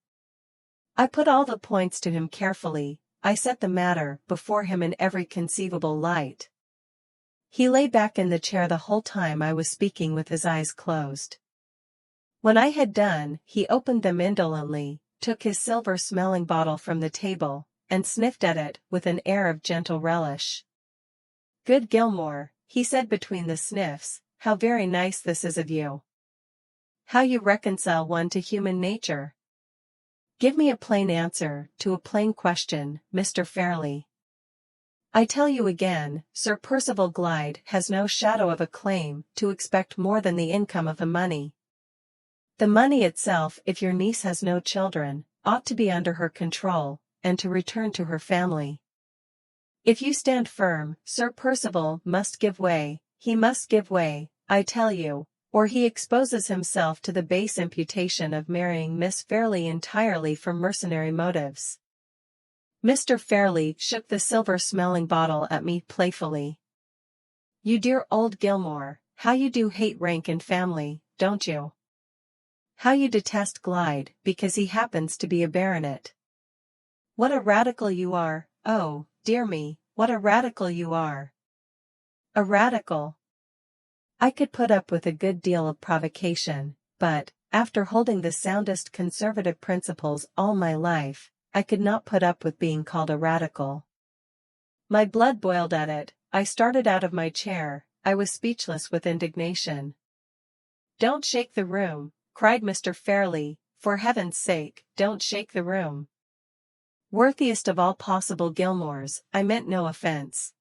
I put all the points to him carefully, I set the matter before him in every conceivable light. He lay back in the chair the whole time I was speaking with his eyes closed. When I had done, he opened them indolently, took his silver smelling bottle from the table, and sniffed at it with an air of gentle relish. Good Gilmore, he said between the sniffs, how very nice this is of you. How you reconcile one to human nature. Give me a plain answer to a plain question, Mr. Fairley. I tell you again, Sir Percival Glyde has no shadow of a claim to expect more than the income of the money. The money itself, if your niece has no children, ought to be under her control, and to return to her family. If you stand firm, Sir Percival must give way, he must give way, I tell you, or he exposes himself to the base imputation of marrying Miss Fairley entirely from mercenary motives. Mr. Fairley shook the silver-smelling bottle at me playfully. You dear old Gilmore, how you do hate rank and family, don't you? How you detest Glyde, because he happens to be a baronet. What a radical you are, oh, dear me, what a radical you are. A radical. I could put up with a good deal of provocation, but, after holding the soundest conservative principles all my life, I could not put up with being called a radical. My blood boiled at it, I started out of my chair, I was speechless with indignation. Don't shake the room, cried Mr. Fairley, for heaven's sake, don't shake the room. Worthiest of all possible Gilmores, I meant no offense.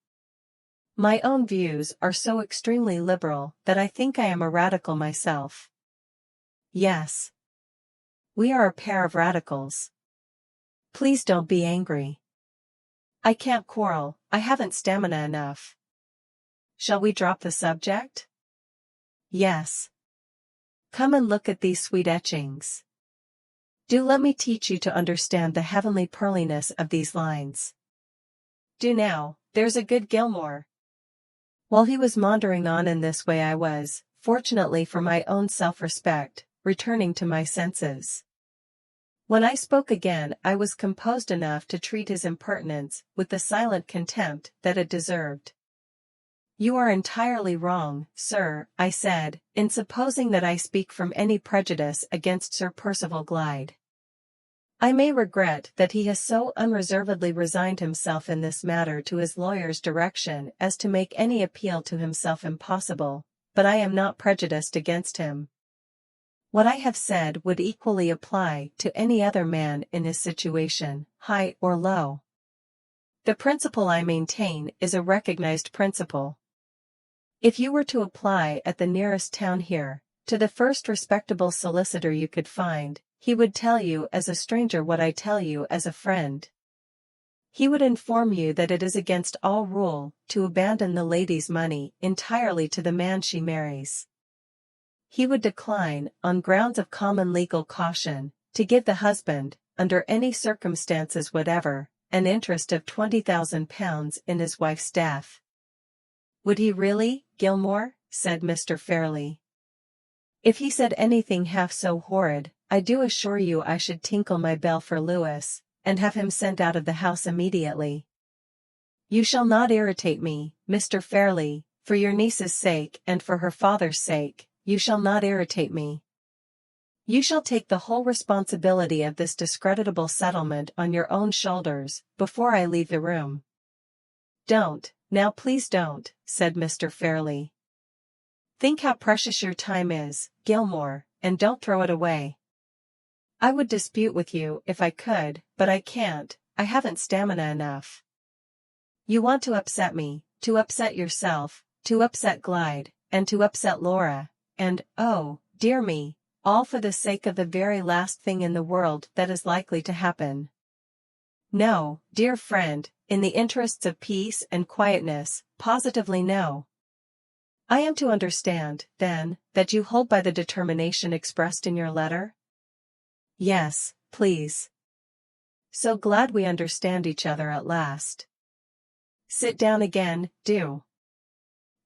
My own views are so extremely liberal that I think I am a radical myself. Yes. We are a pair of radicals. Please don't be angry. I can't quarrel, I haven't stamina enough. Shall we drop the subject? Yes. Come and look at these sweet etchings. Do let me teach you to understand the heavenly pearliness of these lines. Do now, there's a good Gilmore. While he was maundering on in this way I was, fortunately for my own self-respect, returning to my senses. When I spoke again I was composed enough to treat his impertinence with the silent contempt that it deserved. You are entirely wrong, sir, I said, in supposing that I speak from any prejudice against Sir Percival Glyde. I may regret that he has so unreservedly resigned himself in this matter to his lawyer's direction as to make any appeal to himself impossible, but I am not prejudiced against him. What I have said would equally apply to any other man in his situation, high or low. The principle I maintain is a recognized principle. If you were to apply at the nearest town here, to the first respectable solicitor you could find, he would tell you as a stranger what I tell you as a friend. He would inform you that it is against all rule to abandon the lady's money entirely to the man she marries. He would decline, on grounds of common legal caution, to give the husband, under any circumstances whatever, an interest of £20,000 in his wife's death. Would he really, Gilmore? Said Mr. Fairley. If he said anything half so horrid, I do assure you I should tinkle my bell for Lewis, and have him sent out of the house immediately. You shall not irritate me, Mr. Fairley, for your niece's sake and for her father's sake, you shall not irritate me. You shall take the whole responsibility of this discreditable settlement on your own shoulders, before I leave the room. Don't, now please don't, said Mr. Fairley. Think how precious your time is, Gilmore, and don't throw it away. I would dispute with you if I could, but I can't, I haven't stamina enough. You want to upset me, to upset yourself, to upset Glyde, and to upset Laura, and, oh, dear me, all for the sake of the very last thing in the world that is likely to happen. No, dear friend, in the interests of peace and quietness, positively no. I am to understand, then, that you hold by the determination expressed in your letter? Yes, please. So glad we understand each other at last. Sit down again, do.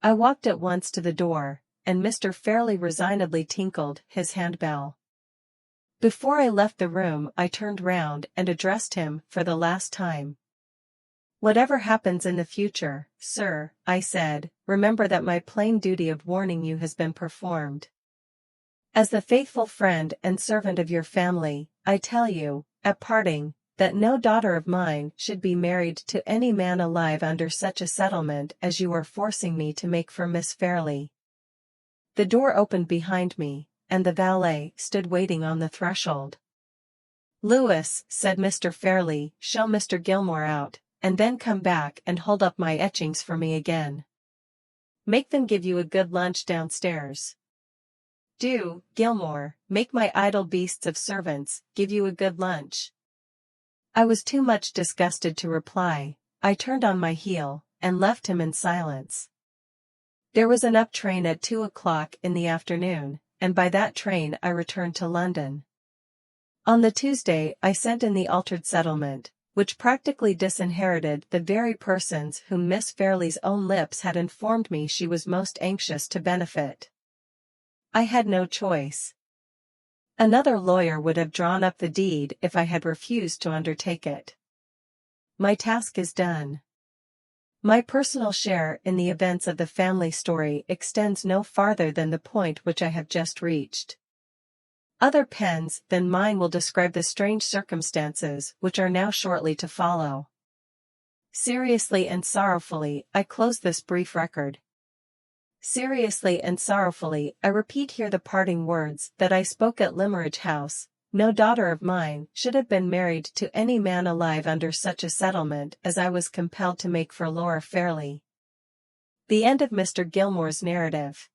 I walked at once to the door, and Mr. Fairley resignedly tinkled his handbell. Before I left the room I turned round and addressed him for the last time. Whatever happens in the future, sir, I said, remember that my plain duty of warning you has been performed. As the faithful friend and servant of your family, I tell you, at parting, that no daughter of mine should be married to any man alive under such a settlement as you are forcing me to make for Miss Fairley. The door opened behind me, and the valet stood waiting on the threshold. Lewis, said Mr. Fairley, show Mr. Gilmore out, and then come back and hold up my etchings for me again. Make them give you a good lunch downstairs. Do, Gilmore, make my idle beasts of servants give you a good lunch. I was too much disgusted to reply. I turned on my heel, and left him in silence. There was an up train at 2 o'clock in the afternoon, and by that train I returned to London. On the Tuesday I sent in the altered settlement, which practically disinherited the very persons whom Miss Fairley's own lips had informed me she was most anxious to benefit. I had no choice. Another lawyer would have drawn up the deed if I had refused to undertake it. My task is done. My personal share in the events of the family story extends no farther than the point which I have just reached. Other pens than mine will describe the strange circumstances which are now shortly to follow. Seriously and sorrowfully, I close this brief record. Seriously and sorrowfully, I repeat here the parting words that I spoke at Limeridge House. No daughter of mine should have been married to any man alive under such a settlement as I was compelled to make for Laura Fairley. The end of Mr. Gilmore's narrative.